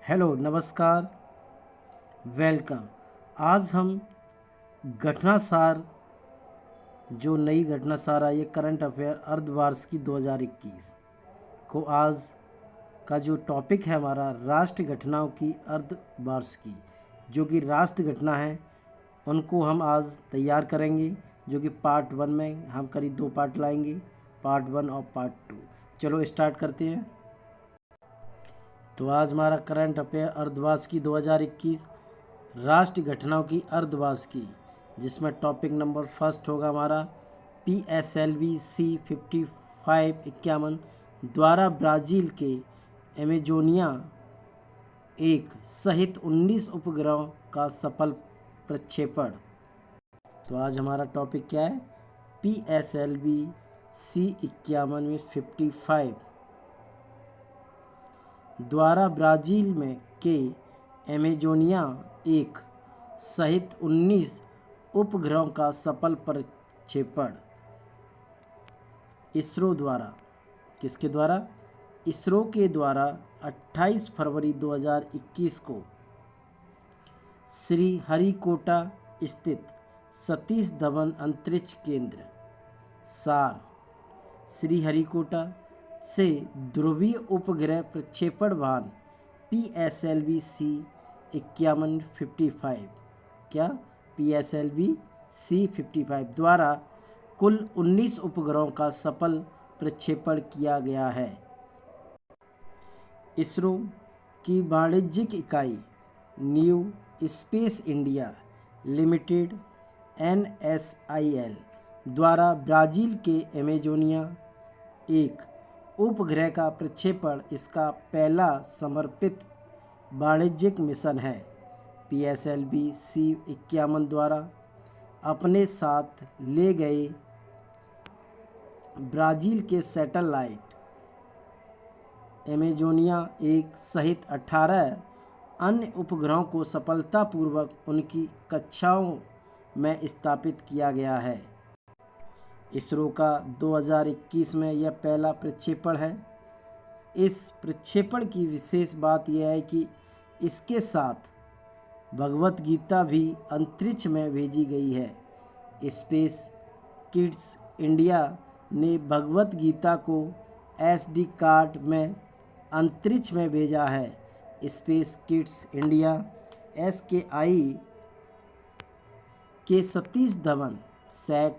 Hello नमस्कार welcome. आज हम घटनासार जो नई घटनासार आई है करंट अफेयर अर्धवार्षिकी 2021 को आज का जो टॉपिक है हमारा राष्ट्रीय घटनाओं की अर्धवार्षिकी, जो कि राष्ट्रीय घटना है उनको हम आज तैयार करेंगे, जो कि पार्ट 1 में हम करीब 2 पार्ट लाएंगे, पार्ट 1 और पार्ट 2। चलो स्टार्ट करते हैं। तो आज हमारा करंट अफेयर अर्धवार्षिकी 2021 राष्ट्रीय घटनाओं की अर्धवार्षिकी, जिसमें टॉपिक नंबर फर्स्ट होगा हमारा PSLV C5551 द्वारा ब्राज़ील के एमेजोनिया एक सहित 19 उपग्रहों का सफल प्रक्षेपण। तो आज हमारा टॉपिक क्या है? PSLV C5155 द्वारा ब्राज़ील में के एमेजोनिया एक सहित 19 उपग्रहों का सफल प्रक्षेपण। इसरो द्वारा, किसके द्वारा? इसरो के द्वारा 28 फरवरी 2021 को श्रीहरिकोटा स्थित सतीश धवन अंतरिक्ष केंद्र सार श्रीहरिकोटा से ध्रुवीय उपग्रह प्रक्षेपण वाहन PSLV C5155 क्या PSLV C55 द्वारा कुल 19 उपग्रहों का सफल प्रक्षेपण किया गया है। इसरो की वाणिज्यिक इकाई new space India limited NSIL द्वारा ब्राज़ील के एमेजोनिया एक उपग्रह का प्रक्षेपण इसका पहला समर्पित वाणिज्यिक मिशन है। PSLV C51 द्वारा अपने साथ ले गए ब्राज़ील के सैटेलाइट एमेजोनिया एक सहित 18 अन्य उपग्रहों को सफलतापूर्वक उनकी कक्षाओं में स्थापित किया गया है। इसरो का 2021 में यह पहला प्रक्षेपण है। इस प्रक्षेपण की विशेष बात यह है कि इसके साथ भगवत गीता भी अंतरिक्ष में भेजी गई है। स्पेस किड्स इंडिया ने भगवत गीता को SD कार्ड में अंतरिक्ष में भेजा है। स्पेस किड्स इंडिया SKI के सतीश धवन सैट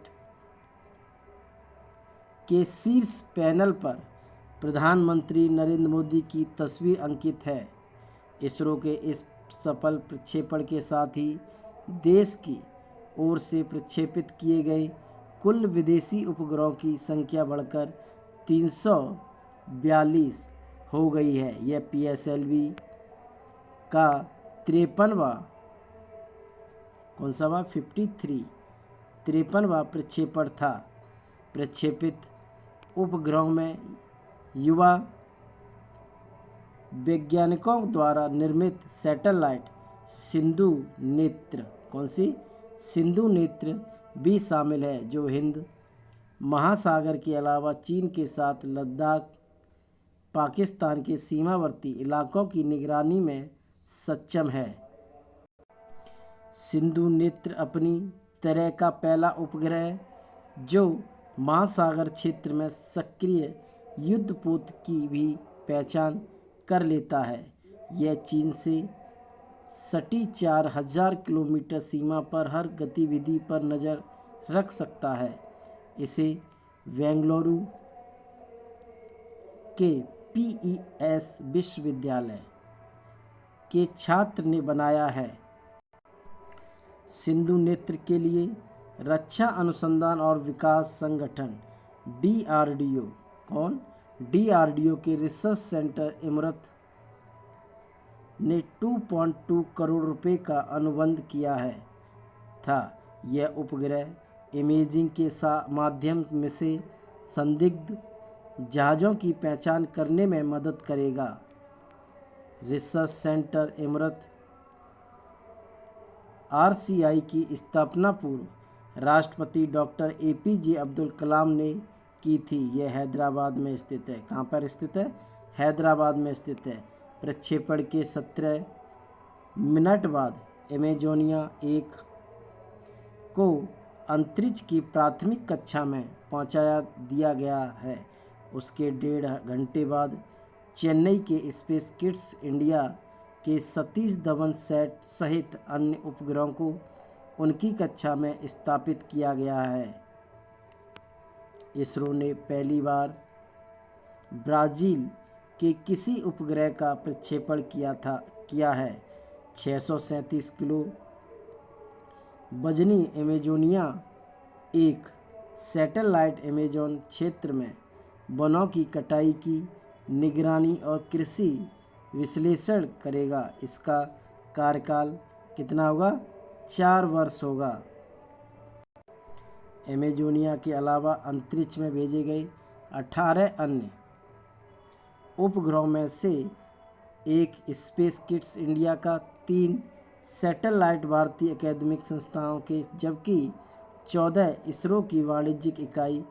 के शीर्ष पैनल पर प्रधानमंत्री नरेंद्र मोदी की तस्वीर अंकित है। इसरो के इस सफल प्रक्षेपण के साथ ही देश की ओर से प्रक्षेपित किए गए कुल विदेशी उपग्रहों की संख्या बढ़कर 342 हो गई है। यह PSLV का 53वां कौन सा 53वां प्रक्षेपण था। प्रक्षेपित उपग्रहों में युवा वैज्ञानिकों द्वारा निर्मित सैटेलाइट सिंधु नेत्र सिंधु नेत्र भी शामिल है, जो हिंद महासागर के अलावा चीन के साथ लद्दाख पाकिस्तान के सीमावर्ती इलाकों की निगरानी में सक्षम है। सिंधु नेत्र अपनी तरह का पहला उपग्रह है जो महासागर क्षेत्र में सक्रिय युद्धपोत की भी पहचान कर लेता है। यह चीन से सटी 4000 किलोमीटर सीमा पर हर गतिविधि पर नज़र रख सकता है। इसे बेंगलुरु के PES विश्वविद्यालय के छात्र ने बनाया है। सिंधु नेत्र के लिए रक्षा अनुसंधान और विकास संगठन DRDO के रिसर्च सेंटर इमरत ने 2.2 करोड़ रुपए का अनुबंध किया था। यह उपग्रह इमेजिंग के माध्यम से संदिग्ध जहाज़ों की पहचान करने में मदद करेगा। रिसर्च सेंटर इमरत RCI की स्थापना पूर्व राष्ट्रपति डॉक्टर APJ अब्दुल कलाम ने की थी। यह हैदराबाद में स्थित है। कहाँ पर स्थित है? हैदराबाद में स्थित है। प्रक्षेपण के 17 मिनट बाद एमेजोनिया एक को अंतरिक्ष की प्राथमिक कक्षा में पहुंचा दिया गया है। उसके 1.5 घंटे बाद चेन्नई के स्पेस किड्स इंडिया के सतीश धवन सैट सहित अन्य उपग्रहों को उनकी कक्षा में स्थापित किया गया है। इसरो ने पहली बार ब्राज़ील के किसी उपग्रह का प्रक्षेपण किया है। 637 किलो वजनी एमेजोनिया एक सैटेलाइट अमेज़न क्षेत्र में वनों की कटाई की निगरानी और कृषि विश्लेषण करेगा। इसका कार्यकाल कितना होगा? 4 वर्ष होगा। एमेजोनिया के अलावा अंतरिक्ष में भेजे गए 18 अन्य उपग्रहों में से एक स्पेस किड्स इंडिया का 3 सैटेलाइट भारतीय अकादमिक संस्थानों के, जबकि 14 इसरो की वाणिज्यिक इकाई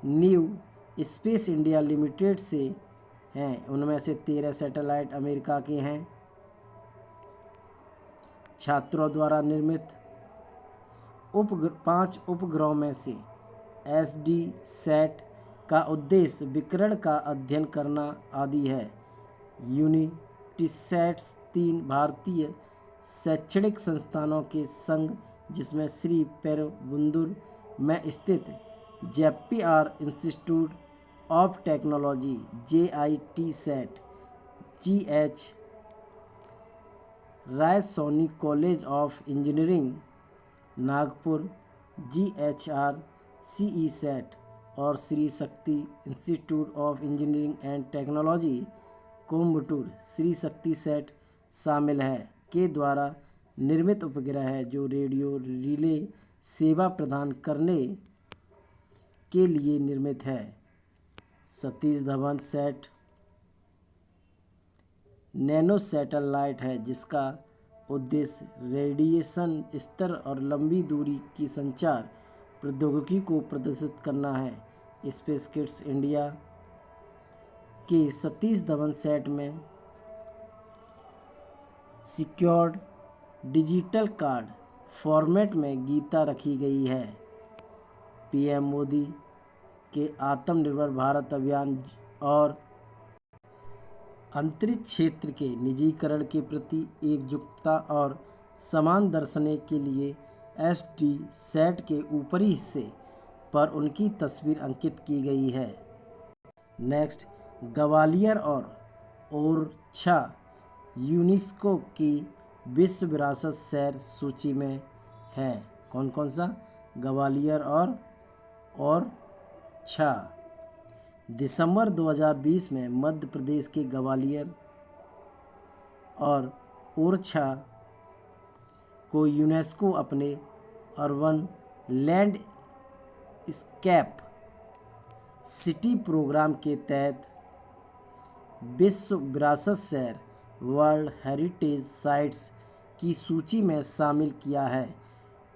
न्यू स्पेस इंडिया लिमिटेड से हैं। उनमें से 13 सैटेलाइट अमेरिका के हैं। छात्रों द्वारा निर्मित 5 उपग्रहों में से SD-SAT का उद्देश्य विकिरण का अध्ययन करना आदि है। यूनिटीसैट्स 3 भारतीय शैक्षणिक संस्थानों के संघ, जिसमें श्री पेरुंबदूर में स्थित JPR institute of technology JITSAT, GH Rai Soni college of engineering Nagpur GHR CESAT और Shri Shakti institute of engineering and technology Coimbatore Shri Shakti SAT शामिल है के द्वारा निर्मित उपग्रह है, जो रेडियो रिले सेवा प्रदान करने के लिए निर्मित है। Satish Dhawan SAT nano satellite है, जिसका उद्देश्य रेडिएशन स्तर और लंबी दूरी की संचार प्रौद्योगिकी को प्रदर्शित करना है। स्पेस किड्स इंडिया के सतीश धवन सैट में सिक्योर्ड डिजिटल कार्ड फॉर्मेट में गीता रखी गई है। पीएम मोदी के आत्मनिर्भर भारत अभियान और अंतरिक्ष क्षेत्र के निजीकरण के प्रति एकजुटता और समान दर्शाने के लिए SD-SAT के ऊपरी हिस्से पर उनकी तस्वीर अंकित की गई है। नेक्स्ट, ग्वालियर और ओरछा यूनेस्को की विश्व विरासत शहर सूची में है। कौन कौन सा? ग्वालियर और ओरछा। दिसंबर 2020 में मध्य प्रदेश के ग्वालियर और ओरछा को यूनेस्को अपने अर्बन लैंडस्केप सिटी प्रोग्राम के तहत विश्व विरासत शहर वर्ल्ड हेरिटेज साइट्स की सूची में शामिल किया है।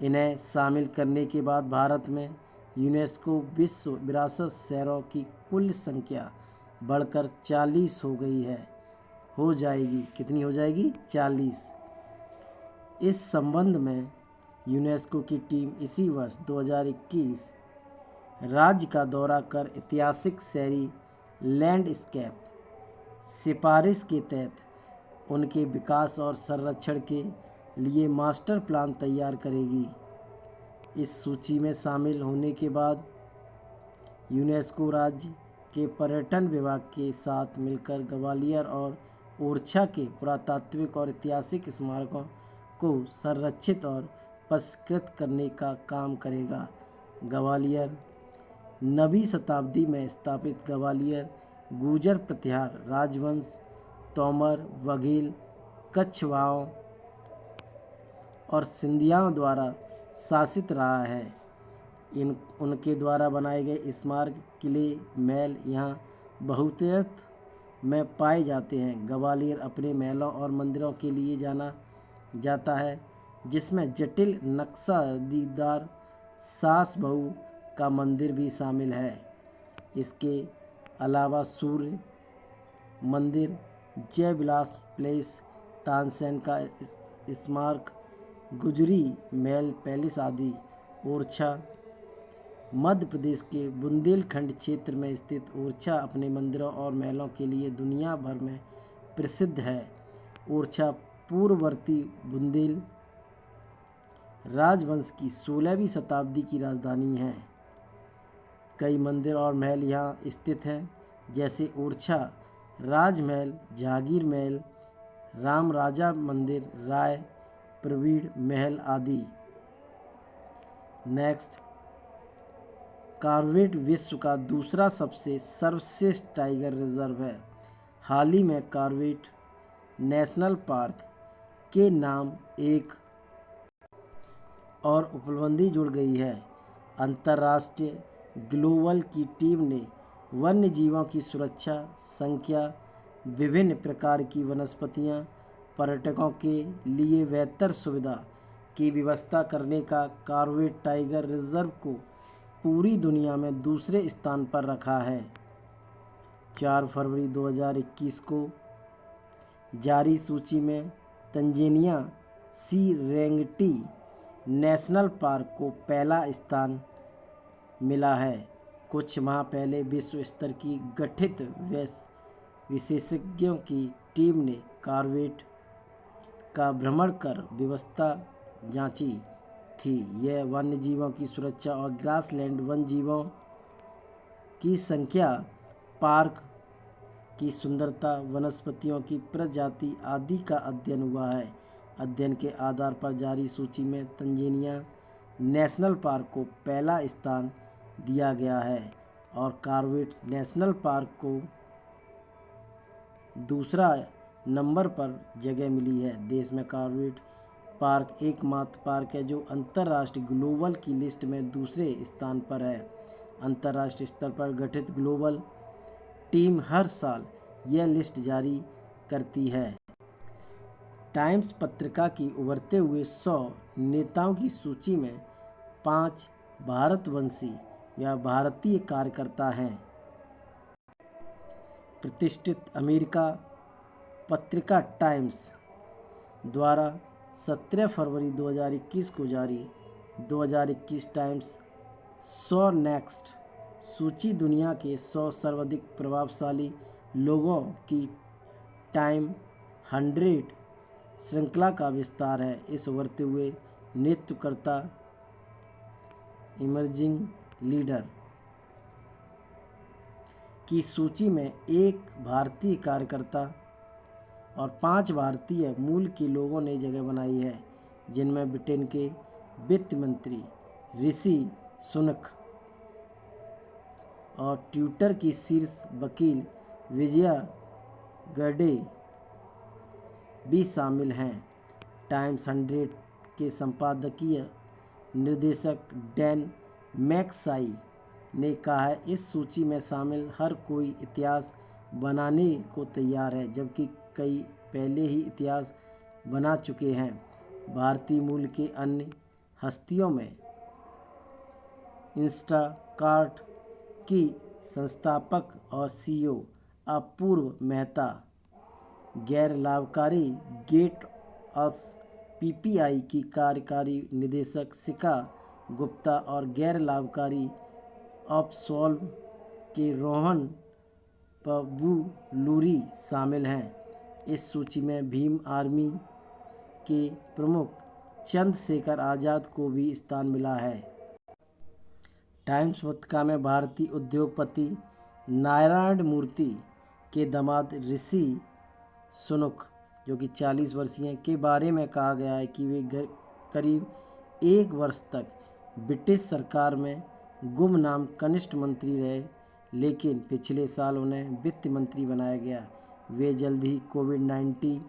इन्हें शामिल करने के बाद भारत में यूनेस्को विश्व विरासत शहरों की कुल संख्या बढ़कर 40 हो जाएगी। कितनी हो जाएगी? 40। इस संबंध में यूनेस्को की टीम इसी वर्ष 2021 राज्य का दौरा कर ऐतिहासिक शहरी लैंडस्केप सिफारिश के तहत उनके विकास और संरक्षण के लिए मास्टर प्लान तैयार करेगी। इस सूची में शामिल होने के बाद यूनेस्को राज्य के पर्यटन विभाग के साथ मिलकर ग्वालियर और ओरछा के पुरातात्विक और ऐतिहासिक स्मारकों को संरक्षित और परिष्कृत करने का काम करेगा। ग्वालियर 9वीं शताब्दी में स्थापित ग्वालियर गुर्जर प्रतिहार राजवंश, तोमर, बघेल, कछवाहों और सिंधियाओं द्वारा शासित रहा है। उनके द्वारा बनाए गए स्मारक, किले, महल यहाँ बहुतायत में पाए जाते हैं। ग्वालियर अपने महलों और मंदिरों के लिए जाना जाता है, जिसमें जटिल नक्शेदार सास बहू का मंदिर भी शामिल है। इसके अलावा सूर्य मंदिर, जय विलास प्लेस, तानसेन का स्मारक, गुजरी महल पैलेस आदि। ओरछा मध्य प्रदेश के बुंदेलखंड क्षेत्र में स्थित ओरछा अपने मंदिरों और महलों के लिए दुनिया भर में प्रसिद्ध है। ओरछा पूर्ववर्ती बुंदेल राजवंश की 16वीं शताब्दी की राजधानी है। कई मंदिर और महल यहाँ स्थित हैं, जैसे ओरछा राजमहल, जहांगीर महल, राम राजा मंदिर, राय प्रवीण महल आदि। नेक्स्ट, कॉर्बेट विश्व का दूसरा सबसे सर्वश्रेष्ठ टाइगर रिजर्व है। हाल ही में कॉर्बेट नेशनल पार्क के नाम एक और उपलब्धि जुड़ गई है। अंतर्राष्ट्रीय ग्लोबल की टीम ने वन्य जीवों की सुरक्षा, संख्या, विभिन्न प्रकार की वनस्पतियां, पर्यटकों के लिए बेहतर सुविधा की व्यवस्था करने का कॉर्बेट टाइगर रिजर्व को पूरी दुनिया में दूसरे स्थान पर रखा है। 4 फरवरी 2021 को जारी सूची में तंजानिया सीरेंगेटी नेशनल पार्क को पहला स्थान मिला है। कुछ माह पहले विश्व स्तर की गठित विशेषज्ञों की टीम ने कॉर्बेट का भ्रमण कर व्यवस्था जांची थी। यह वन्य जीवों की सुरक्षा और ग्रासलैंड वन्य जीवों की संख्या, पार्क की सुंदरता, वनस्पतियों की प्रजाति आदि का अध्ययन हुआ है। अध्ययन के आधार पर जारी सूची में तंजानिया नेशनल पार्क को पहला स्थान दिया गया है और कॉर्बेट नेशनल पार्क को दूसरा नंबर पर जगह मिली है। देश में कॉर्बेट पार्क एकमात्र पार्क है जो अंतर्राष्ट्रीय ग्लोबल की लिस्ट में दूसरे स्थान पर है। अंतर्राष्ट्रीय स्तर पर गठित ग्लोबल टीम हर साल यह लिस्ट जारी करती है। टाइम्स पत्रिका की उभरते हुए 100 नेताओं की सूची में 5 भारतवंशी या भारतीय कार्यकर्ता हैं। प्रतिष्ठित अमेरिका पत्रिका टाइम्स द्वारा 17 फरवरी 2021 को जारी 2021 टाइम्स 100 नेक्स्ट सूची दुनिया के 100 सर्वाधिक प्रभावशाली लोगों की टाइम 100 श्रृंखला का विस्तार है। इस उभरते हुए नेतृत्वकर्ता इमर्जिंग लीडर की सूची में एक भारतीय कार्यकर्ता और 5 भारतीय मूल के लोगों ने जगह बनाई है, जिनमें ब्रिटेन के वित्त मंत्री ऋषि सुनक और ट्विटर की शीर्ष वकील विजया गर्डे भी शामिल हैं। टाइम्स 100 के संपादकीय निर्देशक डैन मैकसाई ने कहा है, इस सूची में शामिल हर कोई इतिहास बनाने को तैयार है, जबकि कई पहले ही इतिहास बना चुके हैं। भारतीय मूल के अन्य हस्तियों में इंस्टाकार्ट की संस्थापक और सीईओ अपूर्व मेहता, गैर लाभकारी गेटअस पीपीआई की कार्यकारी निदेशक शिखा गुप्ता और गैर लाभकारी अपसॉल्व के रोहन पबुलूरी शामिल हैं। इस सूची में भीम आर्मी के प्रमुख चंद्रशेखर आज़ाद को भी स्थान मिला है। टाइम्स पत्रिका में भारतीय उद्योगपति नारायण मूर्ति के दामाद ऋषि सुनक, जो कि 40 वर्षीय के बारे में कहा गया है कि वे करीब 1 वर्ष तक ब्रिटिश सरकार में गुमनाम कनिष्ठ मंत्री रहे, लेकिन पिछले साल उन्हें वित्त मंत्री बनाया गया। वे जल्द ही कोविड-19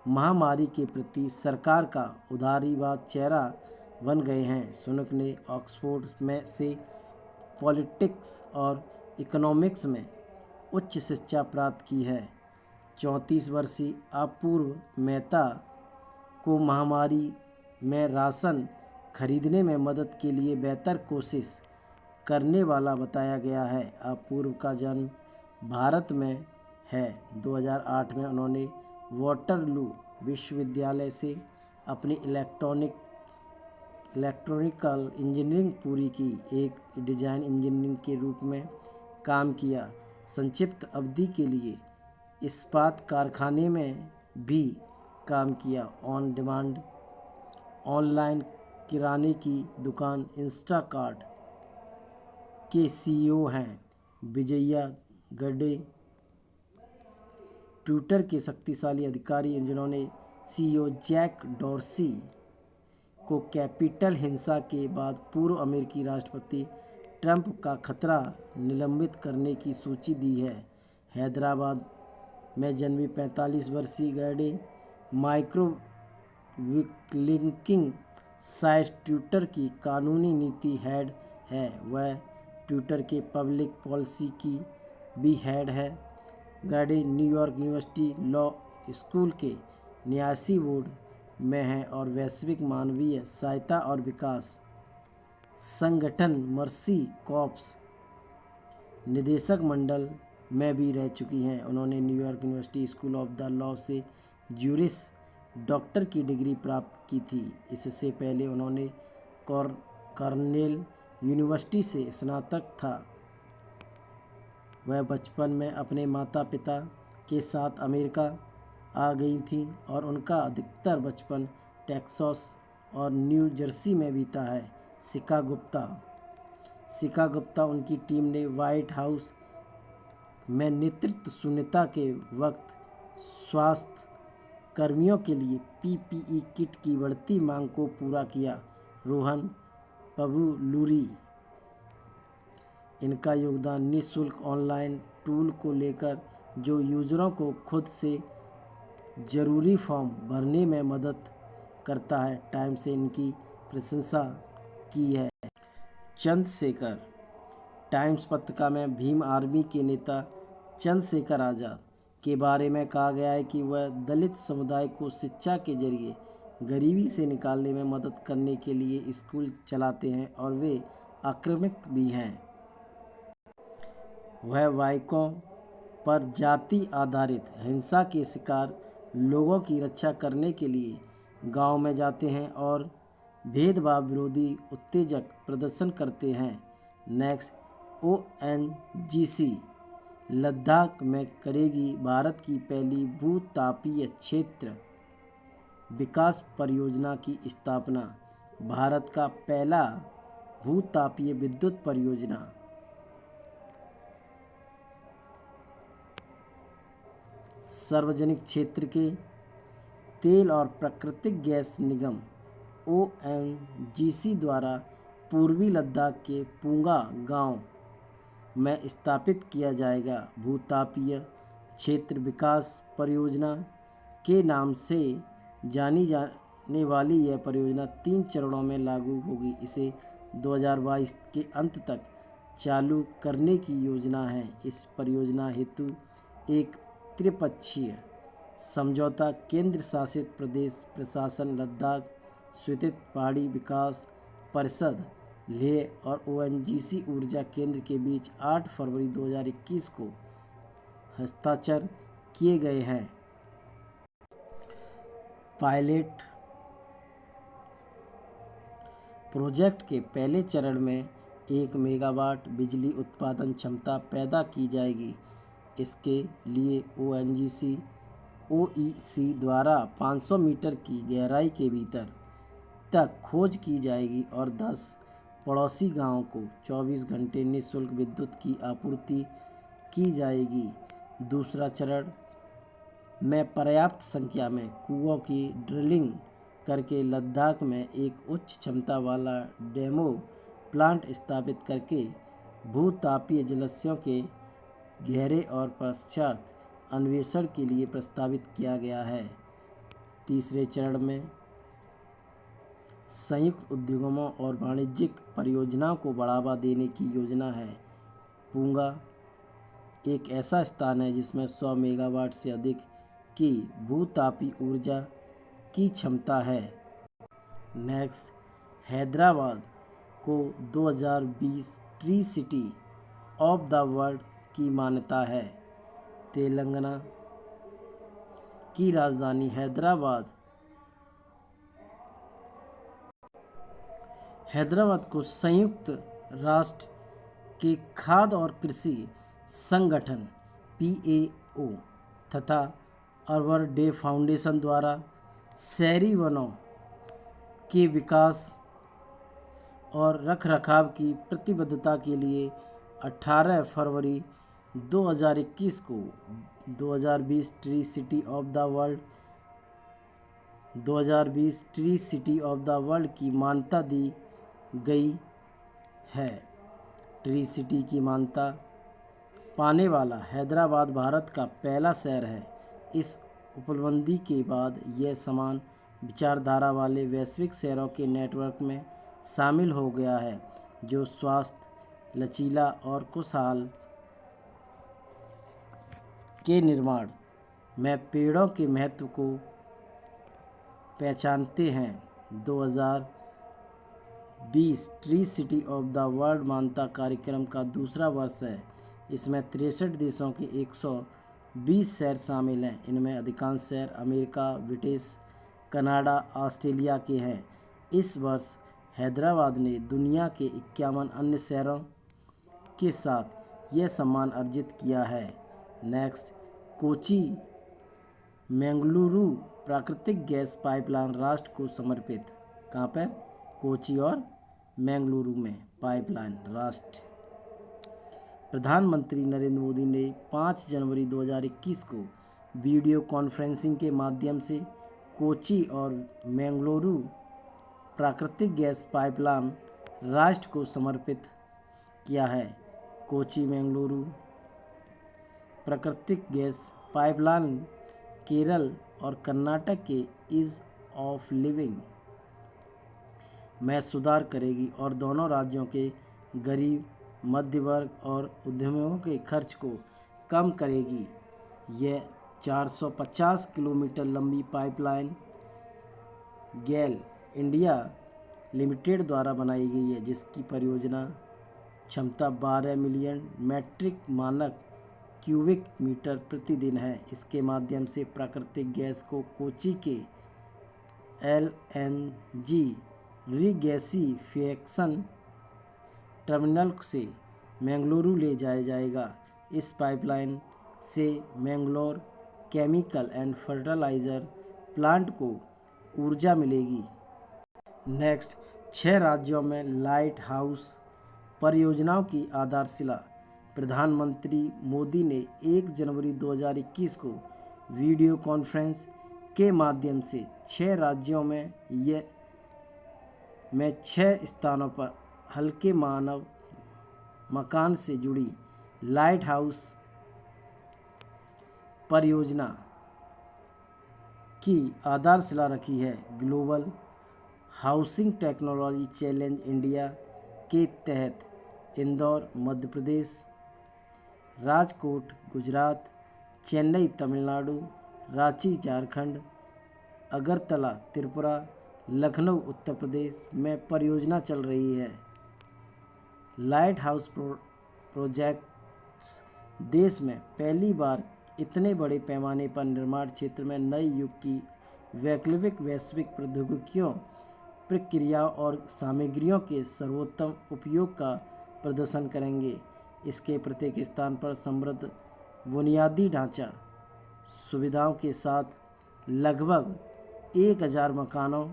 महामारी के प्रति सरकार का उदारीवाद चेहरा बन गए हैं। सुनक ने ऑक्सफोर्ड में से पॉलिटिक्स और इकोनॉमिक्स में उच्च शिक्षा प्राप्त की है। 34 वर्षीय अपूर्व मेहता को महामारी में राशन खरीदने में मदद के लिए बेहतर कोशिश करने वाला बताया गया है। अपूर्व का जन्म भारत में है। 2008 में उन्होंने वाटरलू विश्वविद्यालय से अपनी इलेक्ट्रॉनिकल इंजीनियरिंग पूरी की। एक डिज़ाइन इंजीनियर के रूप में काम किया। संक्षिप्त अवधि के लिए इस्पात कारखाने में भी काम किया। ऑन डिमांड ऑनलाइन किराने की दुकान इंस्टाकार्ट के सीईओ हैं। विजया गड्डे ट्विटर के शक्तिशाली अधिकारी जिन्होंने सीईओ जैक डॉर्सी को कैपिटल हिंसा के बाद पूर्व अमेरिकी राष्ट्रपति ट्रंप का खतरा निलंबित करने की सूची दी है। हैदराबाद में जन्मी 45 वर्षीय गैडे माइक्रो लिंकिंग साइट ट्विटर की कानूनी नीति हेड है। वह ट्विटर के पब्लिक पॉलिसी की भी हेड है। गैडे न्यूयॉर्क यूनिवर्सिटी लॉ स्कूल के न्यासी बोर्ड में है और वैश्विक मानवीय सहायता और विकास संगठन मर्सी कॉर्प्स निदेशक मंडल में भी रह चुकी हैं। उन्होंने New York university school of the law से ज्यूरिस डॉक्टर की डिग्री प्राप्त की थी। इससे पहले उन्होंने कॉर्नेल यूनिवर्सिटी से स्नातक था। वह बचपन में अपने माता पिता के साथ अमेरिका आ गई थीं और उनका अधिकतर बचपन टेक्सास और न्यू जर्सी में बीता है। शिखा गुप्ता उनकी टीम ने व्हाइट हाउस में नेतृत्व शून्यता के वक्त स्वास्थ्य कर्मियों के लिए पीपीई किट की बढ़ती मांग को पूरा किया। रोहन पबुलूरी इनका योगदान निःशुल्क ऑनलाइन टूल को लेकर जो यूज़रों को खुद से ज़रूरी फॉर्म भरने में मदद करता है। टाइम्स से इनकी प्रशंसा की है। चंद्रशेखर टाइम्स पत्रिका में भीम आर्मी के नेता चंद्रशेखर आज़ाद के बारे में कहा गया है कि वह दलित समुदाय को शिक्षा के जरिए गरीबी से निकालने में मदद करने के लिए स्कूल चलाते हैं और वे आक्रामक भी हैं। वह बाइकों पर जाति आधारित हिंसा के शिकार लोगों की रक्षा करने के लिए गांव में जाते हैं और भेदभाव विरोधी उत्तेजक प्रदर्शन करते हैं। नेक्स्ट, ओएनजीसी लद्दाख में करेगी भारत की पहली भूतापीय क्षेत्र विकास परियोजना की स्थापना। भारत का पहला भूतापीय विद्युत परियोजना सार्वजनिक क्षेत्र के तेल और प्राकृतिक गैस निगम ओएनजीसी द्वारा पूर्वी लद्दाख के पुंगा गांव में स्थापित किया जाएगा। भूतापीय क्षेत्र विकास परियोजना के नाम से जानी जाने वाली यह परियोजना 3 चरणों में लागू होगी। इसे 2022 के अंत तक चालू करने की योजना है। इस परियोजना हेतु एक त्रिपक्षीय समझौता केंद्र शासित प्रदेश प्रशासन, लद्दाख स्थित पहाड़ी विकास परिषद, लेह और ओएनजीसी ऊर्जा केंद्र के बीच 8 फरवरी 2021 को हस्ताक्षर किए गए हैं। पायलट प्रोजेक्ट के पहले चरण में 1 मेगावाट बिजली उत्पादन क्षमता पैदा की जाएगी। इसके लिए ओएनजीसी ओईसी द्वारा 500 मीटर की गहराई के भीतर तक खोज की जाएगी और 10 पड़ोसी गांवों को 24 घंटे निःशुल्क विद्युत की आपूर्ति की जाएगी। दूसरा चरण में पर्याप्त संख्या में कुओं की ड्रिलिंग करके लद्दाख में एक उच्च क्षमता वाला डेमो प्लांट स्थापित करके भूतापीय जलाशयों के गहरे और पश्चात अन्वेषण के लिए प्रस्तावित किया गया है। तीसरे चरण में संयुक्त उद्यमों और वाणिज्यिक परियोजनाओं को बढ़ावा देने की योजना है। पुंगा एक ऐसा स्थान है जिसमें 100 मेगावाट से अधिक की भूतापीय ऊर्जा की क्षमता है। नेक्स्ट, हैदराबाद को 2020 tree city of the world की मान्यता है। तेलंगाना की राजधानी हैदराबाद को संयुक्त राष्ट्र के खाद्य और कृषि संगठन PAO तथा अर्बन डे फाउंडेशन द्वारा शहरी वनों के विकास और रखरखाव की प्रतिबद्धता के लिए 18 फरवरी 2021 को 2020 tree city of the world की मान्यता दी गई है। ट्री सिटी की मान्यता पाने वाला हैदराबाद भारत का पहला शहर है। इस उपलब्धि के बाद यह समान विचारधारा वाले वैश्विक शहरों के नेटवर्क में शामिल हो गया है, जो स्वस्थ, लचीला और खुशहाल के निर्माण में पेड़ों के महत्व को पहचानते हैं। 2020 tree city of the world मान्यता कार्यक्रम का दूसरा वर्ष है। इसमें 63 देशों के 120 शहर शामिल हैं। इनमें अधिकांश शहर अमेरिका, ब्रिटेन, कनाडा, ऑस्ट्रेलिया के हैं। इस वर्ष हैदराबाद ने दुनिया के 51 अन्य शहरों के साथ यह सम्मान अर्जित किया है। नेक्स्ट, कोची मंगलुरु प्राकृतिक गैस पाइपलाइन राष्ट्र को समर्पित। कहाँ पर? कोची और मंगलुरु में पाइपलाइन राष्ट्र। प्रधानमंत्री नरेंद्र मोदी ने 5 जनवरी 2021 को वीडियो कॉन्फ्रेंसिंग के माध्यम से कोची और मंगलुरु प्राकृतिक गैस पाइपलाइन राष्ट्र को समर्पित किया है। कोची मंगलुरु प्राकृतिक गैस पाइपलाइन केरल और कर्नाटक के ईज ऑफ लिविंग में सुधार करेगी और दोनों राज्यों के गरीब, मध्य वर्ग और उद्यमियों के खर्च को कम करेगी। यह 450 किलोमीटर लंबी पाइपलाइन गेल इंडिया लिमिटेड द्वारा बनाई गई है, जिसकी परियोजना क्षमता 12 मिलियन मैट्रिक मानक क्यूबिक मीटर प्रतिदिन है। इसके माध्यम से प्राकृतिक गैस को कोची के LNG रिगैसिफिकेशन टर्मिनल से मंगलुरु ले जाया जाएगा। इस पाइपलाइन से Mangalore chemical and fertilizer plant को ऊर्जा मिलेगी। नेक्स्ट, 6 राज्यों में लाइट हाउस परियोजनाओं की आधारशिला। प्रधानमंत्री मोदी ने 1 जनवरी 2021 को वीडियो कॉन्फ्रेंस के माध्यम से 6 राज्यों में 6 स्थानों पर हल्के मानव मकान से जुड़ी लाइट हाउस परियोजना की आधारशिला रखी है। Global housing technology challenge India के तहत इंदौर मध्य प्रदेश, राजकोट गुजरात, चेन्नई तमिलनाडु, रांची झारखंड, अगरतला त्रिपुरा, लखनऊ उत्तर प्रदेश में परियोजना चल रही है। लाइट हाउस प्रोजेक्ट्स देश में पहली बार इतने बड़े पैमाने पर निर्माण क्षेत्र में नए युग की वैश्विक प्रौद्योगिकियों, प्रक्रियाओं और सामग्रियों के सर्वोत्तम उपयोग का प्रदर्शन करेंगे। इसके प्रत्येक स्थान पर समृद्ध बुनियादी ढांचा सुविधाओं के साथ लगभग 1000 मकानों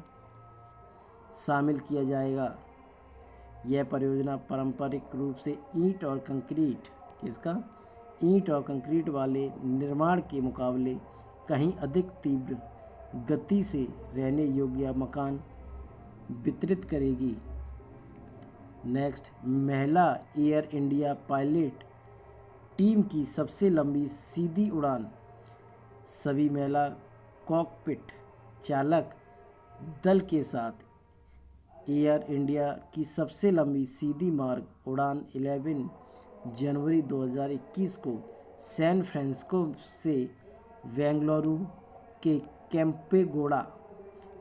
शामिल किया जाएगा। यह परियोजना पारंपरिक रूप से ईंट और कंक्रीट वाले निर्माण के मुकाबले कहीं अधिक तीव्र गति से रहने योग्य मकान वितरित करेगी। नेक्स्ट, महिला एयर इंडिया पायलट टीम की सबसे लंबी सीधी उड़ान। सभी महिला कॉकपिट चालक दल के साथ एयर इंडिया की सबसे लंबी सीधी मार्ग उड़ान 11 जनवरी 2021 को सैन फ्रांसिस्को से बेंगलुरु के केम्पेगौड़ा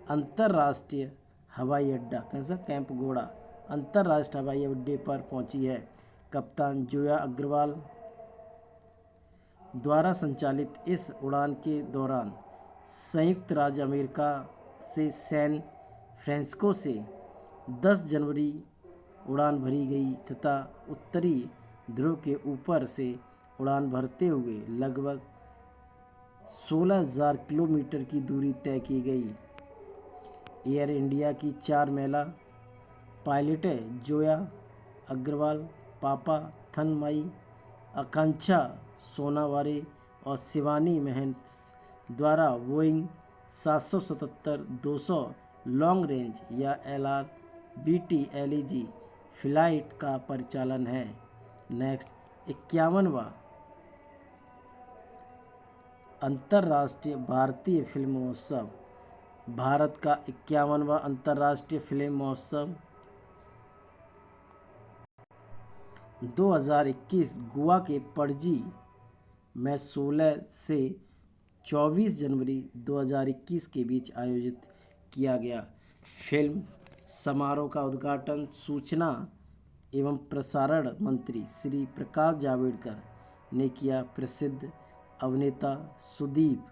अंतर्राष्ट्रीय हवाई अड्डे पर पहुंची है। कप्तान जोया अग्रवाल द्वारा संचालित इस उड़ान के दौरान संयुक्त राज्य अमेरिका से सैन फ्रांसिस्को से 10 जनवरी उड़ान भरी गई तथा उत्तरी ध्रुव के ऊपर से उड़ान भरते हुए लगभग 16,000 किलोमीटर की दूरी तय की गई। एयर इंडिया की 4 महिला पायलटें जोया अग्रवाल, पापा थनमाई, आकांक्षा सोनावारे और शिवानी महंत द्वारा बोइंग 777-200 लॉन्ग रेंज या LRBT LEG फ्लाइट का परिचालन है। नेक्स्ट, 51वां अंतर्राष्ट्रीय भारतीय फिल्म महोत्सव। भारत का 51वां अंतर्राष्ट्रीय फिल्म महोत्सव 2021 गोवा के पणजी में 16 से 24 जनवरी 2021 के बीच आयोजित किया गया। फिल्म समारोह का उद्घाटन सूचना एवं प्रसारण मंत्री श्री प्रकाश जावड़ेकर ने किया। प्रसिद्ध अभिनेता सुदीप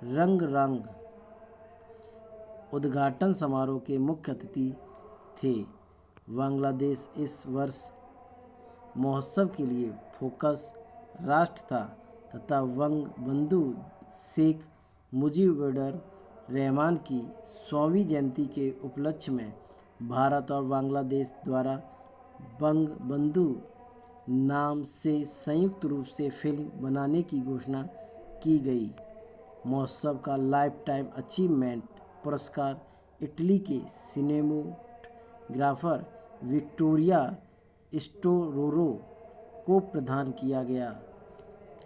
रंगरंग उद्घाटन समारोह के मुख्य अतिथि थे। बांग्लादेश इस वर्ष महोत्सव के लिए फोकस राष्ट्र था तथा बंगबंधु शेख मुजीबुर रहमान की 100वीं जयंती के उपलक्ष्य में भारत और बांग्लादेश द्वारा बंगबंधु नाम से संयुक्त रूप से फिल्म बनाने की घोषणा की गई। महोत्सव का लाइफ टाइम अचीवमेंट पुरस्कार इटली के सिनेमेटोग्राफर विक्टोरिया स्टोरोरो को प्रदान किया गया।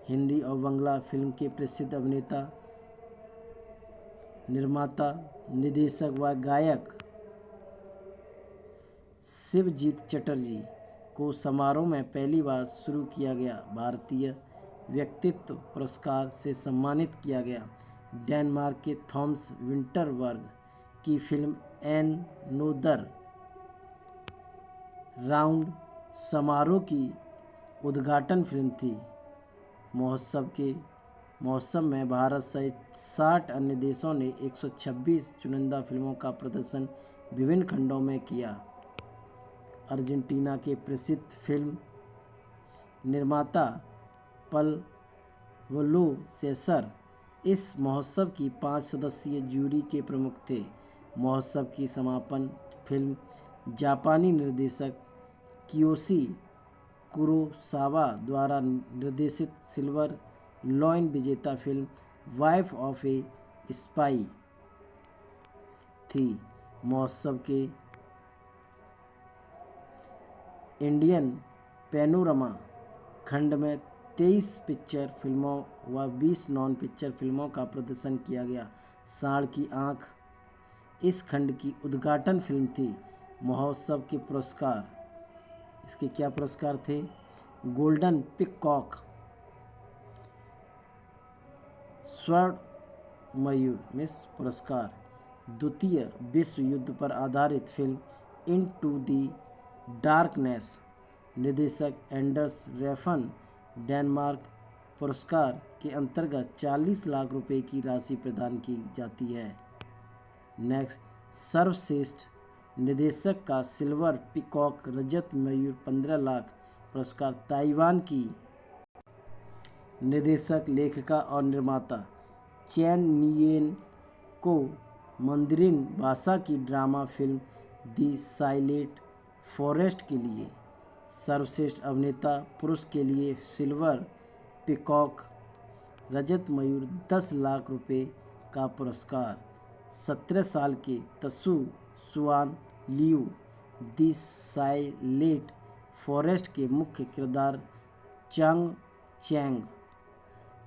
हिंदी और बांग्ला फिल्म के प्रसिद्ध अभिनेता, निर्माता, निर्देशक व गायक शिवजीत चटर्जी को समारोह में पहली बार शुरू किया गया भारतीय व्यक्तित्व पुरस्कार से सम्मानित किया गया। डेनमार्क के थॉमस विंटरबर्ग की फिल्म एनोदर राउंड समारोह की उद्घाटन फिल्म थी। महोत्सव में भारत सहित 60 अन्य देशों ने 126 चुनिंदा फिल्मों का प्रदर्शन विभिन्न खंडों में किया। अर्जेंटीना के प्रसिद्ध फिल्म निर्माता पल्वो सेसर इस महोत्सव की 5 सदस्यीय जूरी के प्रमुख थे। महोत्सव की समापन फिल्म जापानी निर्देशक कियोशी कुरोसावा द्वारा निर्देशित सिल्वर लॉयन विजेता film wife of A spy थी। महोत्सव के इंडियन पैनोरमा खंड में 23 पिक्चर फिल्मों व 20 नॉन पिक्चर फिल्मों का प्रदर्शन किया गया। सांड की आँख इस खंड की उद्घाटन फिल्म थी। महोत्सव के पुरस्कार, इसके क्या पुरस्कार थे? गोल्डन पिकॉक, स्वर्ण मयूर मिस पुरस्कार, द्वितीय विश्व युद्ध पर आधारित फिल्म इनटू द डार्कनेस, निर्देशक एंडर्स रेफन, डेनमार्क। पुरस्कार के अंतर्गत 40 लाख रुपए की राशि प्रदान की जाती है। नेक्स्ट, सर्वश्रेष्ठ निर्देशक का सिल्वर पिकॉक रजत मयूर 15 लाख पुरस्कार ताइवान की निर्देशक, लेखिका और निर्माता चेन नियन को मंdarin भाषा की drama film the silent forest के लिए। सर्वश्रेष्ठ अभिनेता पुरुष के लिए सिल्वर पिकॉक रजत मयूर 10 लाख रुपए का पुरस्कार। 17 साल के तसु सुआन लियू द साइलेंट फॉरेस्ट के मुख्य किरदार चांग चैंग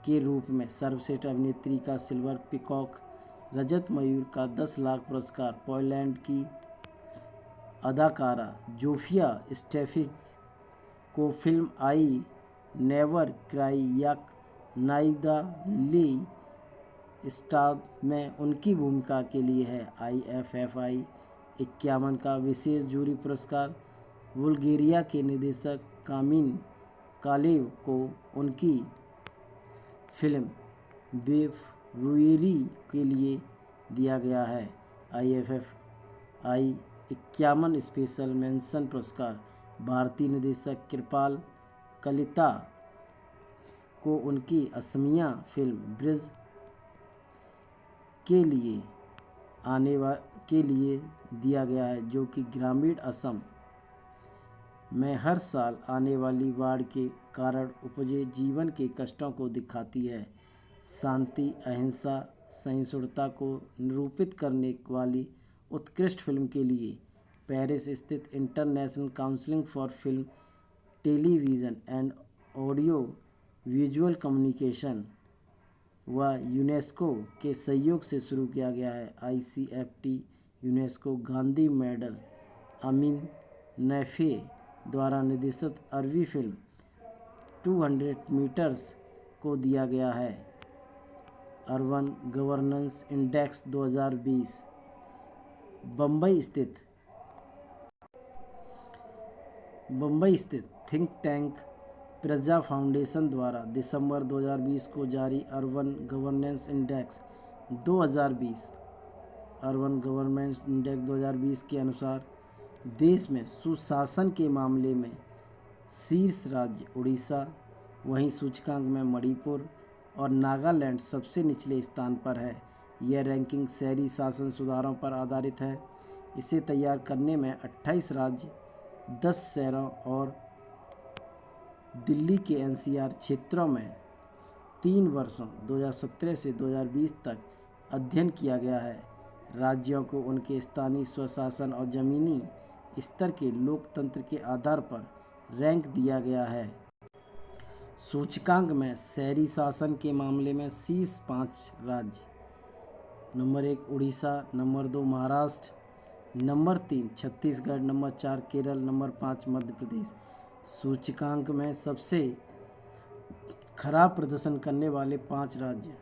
के रूप में सर्वश्रेष्ठ अभिनेत्री का सिल्वर पिकॉक रजत मयूर का 10 लाख पुरस्कार। पोलैंड की अदाकारा जोफिया स्टेफिज को फिल्म आई नेवर क्राई याक नाइदा ली स्टार में उनकी भूमिका के लिए है। IFFI 51 का विशेष जूरी पुरस्कार बुल्गारिया के निर्देशक कामिन कालेव को उनकी फिल्म बेवरूरी के लिए दिया गया है। IFFI 51 स्पेशल मेंशन पुरस्कार भारतीय निर्देशक कृपाल कलिता को उनकी असमिया फिल्म ब्रिज के लिए के लिए दिया गया है, जो कि ग्रामीण असम में हर साल आने वाली बाढ़ के कारण उपजे जीवन के कष्टों को दिखाती है। शांति, अहिंसा, सहिष्णुता को निरूपित करने वाली उत्कृष्ट फिल्म के लिए पेरिस स्थित international council for film, television and audio visual communication व यूनेस्को के सहयोग से शुरू किया गया है। ICFT यूनेस्को गांधी मेडल अमीन नैफे द्वारा निर्देशित अरबी फिल्म 200 मीटर्स को दिया गया है। अर्बन गवर्नेंस इंडेक्स 2020 बम्बई स्थित थिंक टैंक प्रजा फाउंडेशन द्वारा दिसंबर 2020 को जारी अर्बन गवर्नेंस इंडेक्स 2020 के अनुसार देश में सुशासन के मामले में शीर्ष राज्य उड़ीसा, वहीं सूचकांक में मणिपुर और नागालैंड सबसे निचले स्थान पर है। यह रैंकिंग शहरी शासन सुधारों पर आधारित है। इसे तैयार करने में 28 राज्य, 10 शहरों और दिल्ली के NCR क्षेत्रों में 3 वर्षों 2017 से 2020 तक अध्ययन किया गया है। राज्यों को उनके स्थानीय स्वशासन और ज़मीनी स्तर के लोकतंत्र के आधार पर रैंक दिया गया है। सूचकांक में शहरी शासन के मामले में शीर्ष 5 राज्य: number 1 Orissa, number 2 Maharashtra, number 3 Chhattisgarh, number 4 Kerala, number 5 Madhya Pradesh. सूचकांक में सबसे खराब प्रदर्शन करने वाले 5 राज्य: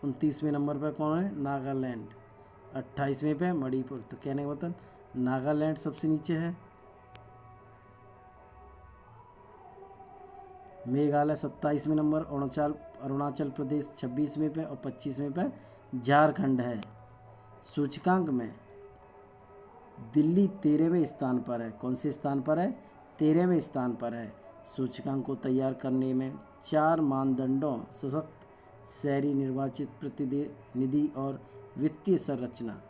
29वें नंबर पर कौन है? नागालैंड। 28वें पे मणिपुर। तो कहने का मतलब नागालैंड सबसे नीचे है, मेघालय 27वें नंबर, अरुणाचल प्रदेश 26वें पे और 25वें पे झारखंड है। सूचकांक में दिल्ली 13वें स्थान पर है। कौन से स्थान पर है? 13वें स्थान पर है। सूचकांक को तैयार करने में 4 मानदंडों सशक्त शहरी निर्वाचित प्रतिनिधि और वित्तीय संरचना,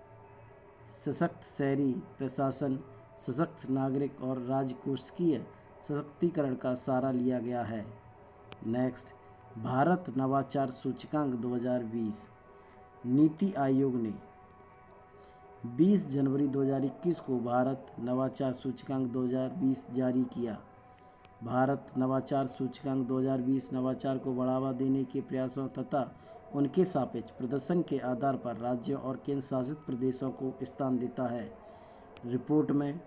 सशक्त शहरी प्रशासन, सशक्त नागरिक और राजकोषीय सशक्तिकरण का सहारा लिया गया है। नेक्स्ट, भारत नवाचार सूचकांक 2020। नीति आयोग ने 20 जनवरी 2021 को भारत नवाचार सूचकांक 2020 जारी किया। भारत नवाचार सूचकांक 2020 नवाचार को बढ़ावा देने के प्रयासों तथा उनके सापेक्ष प्रदर्शन के आधार पर राज्यों और केंद्र शासित प्रदेशों को स्थान देता है। रिपोर्ट में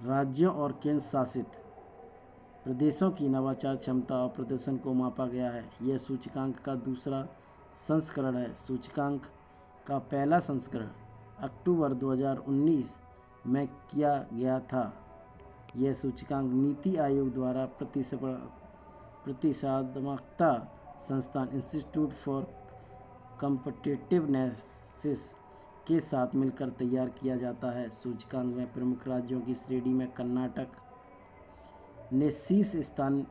राज्यों और केंद्र शासित प्रदेशों की नवाचार क्षमता और प्रदर्शन को मापा गया है। यह सूचकांक का दूसरा संस्करण है। सूचकांक का पहला संस्करण अक्टूबर 2019 में किया गया था। यह सूचकांक नीति आयोग द्वारा प्रतिस्पर्धात्मकता संस्थान इंस्टीट्यूट फॉर कॉम्पिटिटिवनेस के साथ मिलकर तैयार किया जाता है। सूचकांक में प्रमुख राज्यों की श्रेणी में कर्नाटक ने शीर्ष स्थान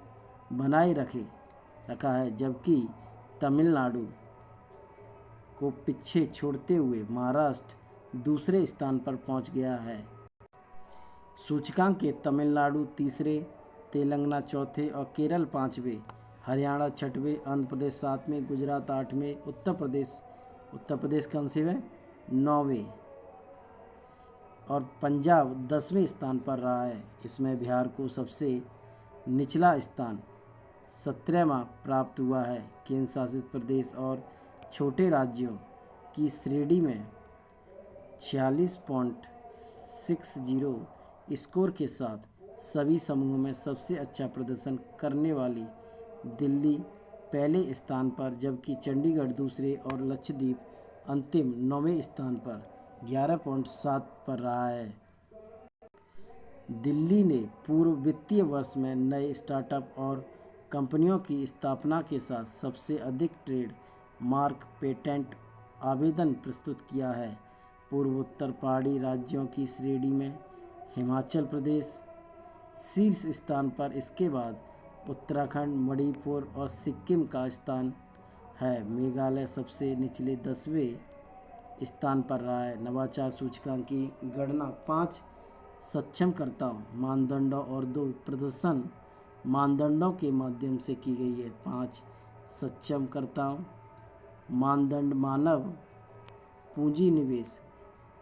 बनाए रखा है, जबकि तमिलनाडु को पीछे छोड़ते हुए महाराष्ट्र दूसरे स्थान पर पहुंच गया है। सूचकांक के तमिलनाडु तीसरे, तेलंगाना चौथे और केरल 5वें, हरियाणा 6वें, आंध्र प्रदेश 7वें, गुजरात 8वें, उत्तर प्रदेश कौन से में 9वें और पंजाब 10वें स्थान पर रहा है। इसमें बिहार को सबसे निचला स्थान 17वां प्राप्त हुआ है। केंद्र शासित प्रदेश और छोटे राज्यों की श्रेणी में 46.60 स्कोर के साथ सभी समूहों में सबसे अच्छा प्रदर्शन करने वाली दिल्ली पहले स्थान पर, जबकि चंडीगढ़ दूसरे और लक्षद्वीप अंतिम 9वें स्थान पर 11.7 पर रहा है। दिल्ली ने पूर्व वित्तीय वर्ष में नए स्टार्टअप और कंपनियों की स्थापना के साथ सबसे अधिक ट्रेड मार्क पेटेंट आवेदन प्रस्तुत किया है। पूर्वोत्तर पहाड़ी राज्यों की श्रेणी में हिमाचल प्रदेश शीर्ष स्थान पर, इसके बाद उत्तराखंड, मणिपुर और सिक्किम का स्थान है। मेघालय सबसे निचले 10वें स्थान पर रहा है। नवाचार सूचकांक की गणना 5 सक्षमकर्ताओं मानदंडों और 2 प्रदर्शन मानदंडों के माध्यम से की गई है। 5 सक्षमकर्ताओं मानदंड मानव पूंजी निवेश,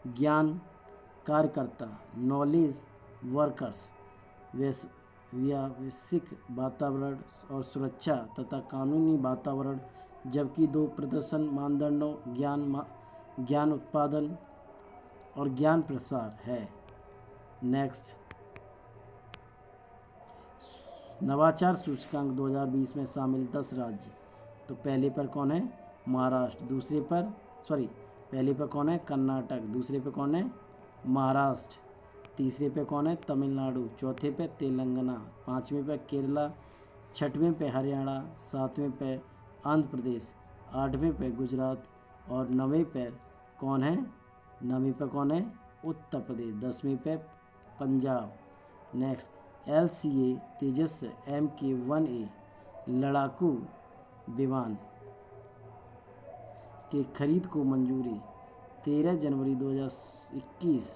ज्ञान कार्यकर्ता, नॉलेज वर्कर्स, व्यावसायिक वातावरण और सुरक्षा तथा कानूनी वातावरण, जबकि 2 प्रदर्शन मानदंडों ज्ञान उत्पादन और ज्ञान प्रसार है। नेक्स्ट, नवाचार सूचकांक 2020 में शामिल 10 राज्य। तो पहले पर कौन है? महाराष्ट्र। पहले पर कौन है? कर्नाटक। दूसरे पे कौन है? महाराष्ट्र। तीसरे पे कौन है? तमिलनाडु। चौथे पे तेलंगाना। पाँचवें पे केरला। छठवें पे हरियाणा। सातवें पे आंध्र प्रदेश। आठवें पे गुजरात और नवें पे कौन है? उत्तर प्रदेश। 10वें पे पंजाब। नेक्स्ट, LCA तेजस Mk-1A लड़ाकू विमान के खरीद को मंजूरी। 13 जनवरी 2021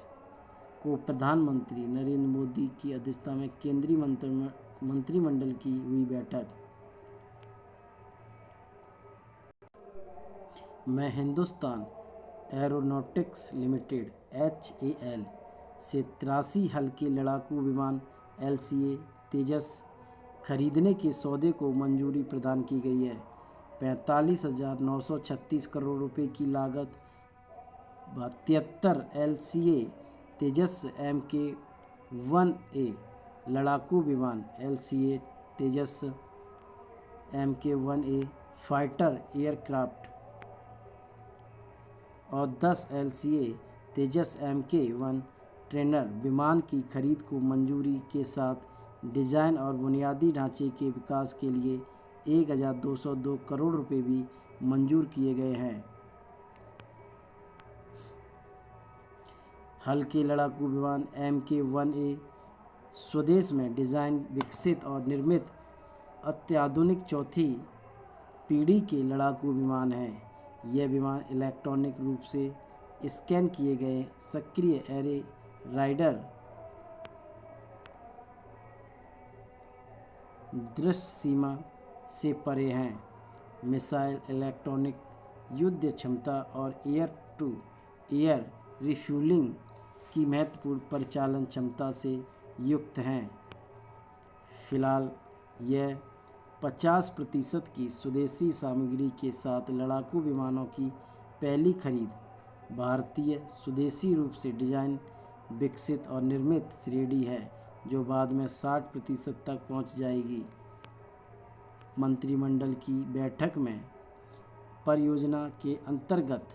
को प्रधानमंत्री नरेंद्र मोदी की अध्यक्षता में केंद्रीय मंत्रिमंडल की हुई बैठक में हिंदुस्तान एरोनॉटिक्स लिमिटेड HAL से 83 हल्के लड़ाकू विमान LCA तेजस खरीदने के सौदे को मंजूरी प्रदान की गई है। 45,936 करोड़ रुपए की लागत 73 LCA तेजस Mk-1A लड़ाकू विमान LCA तेजस Mk-1A फाइटर एयरक्राफ्ट और 10 LCA तेजस Mk-1 ट्रेनर विमान की खरीद को मंजूरी के साथ डिज़ाइन और बुनियादी ढांचे के विकास के लिए 1,202 करोड़ रुपए भी मंजूर किए गए हैं। हल्के लड़ाकू विमान Mk-1A स्वदेश में डिज़ाइन, विकसित और निर्मित अत्याधुनिक चौथी पीढ़ी के लड़ाकू विमान हैं। यह विमान इलेक्ट्रॉनिक रूप से स्कैन किए गए सक्रिय एरे राडार दृश्य सीमा से परे हैं। मिसाइल, इलेक्ट्रॉनिक युद्ध क्षमता और एयर टू एयर रिफ्यूलिंग की महत्वपूर्ण परिचालन क्षमता से युक्त हैं। फिलहाल यह 50% की स्वदेशी सामग्री के साथ लड़ाकू विमानों की पहली खरीद भारतीय स्वदेशी रूप से डिज़ाइन, विकसित और निर्मित श्रेणी है, जो बाद में 60% तक पहुंच जाएगी। मंत्रिमंडल की बैठक में परियोजना के अंतर्गत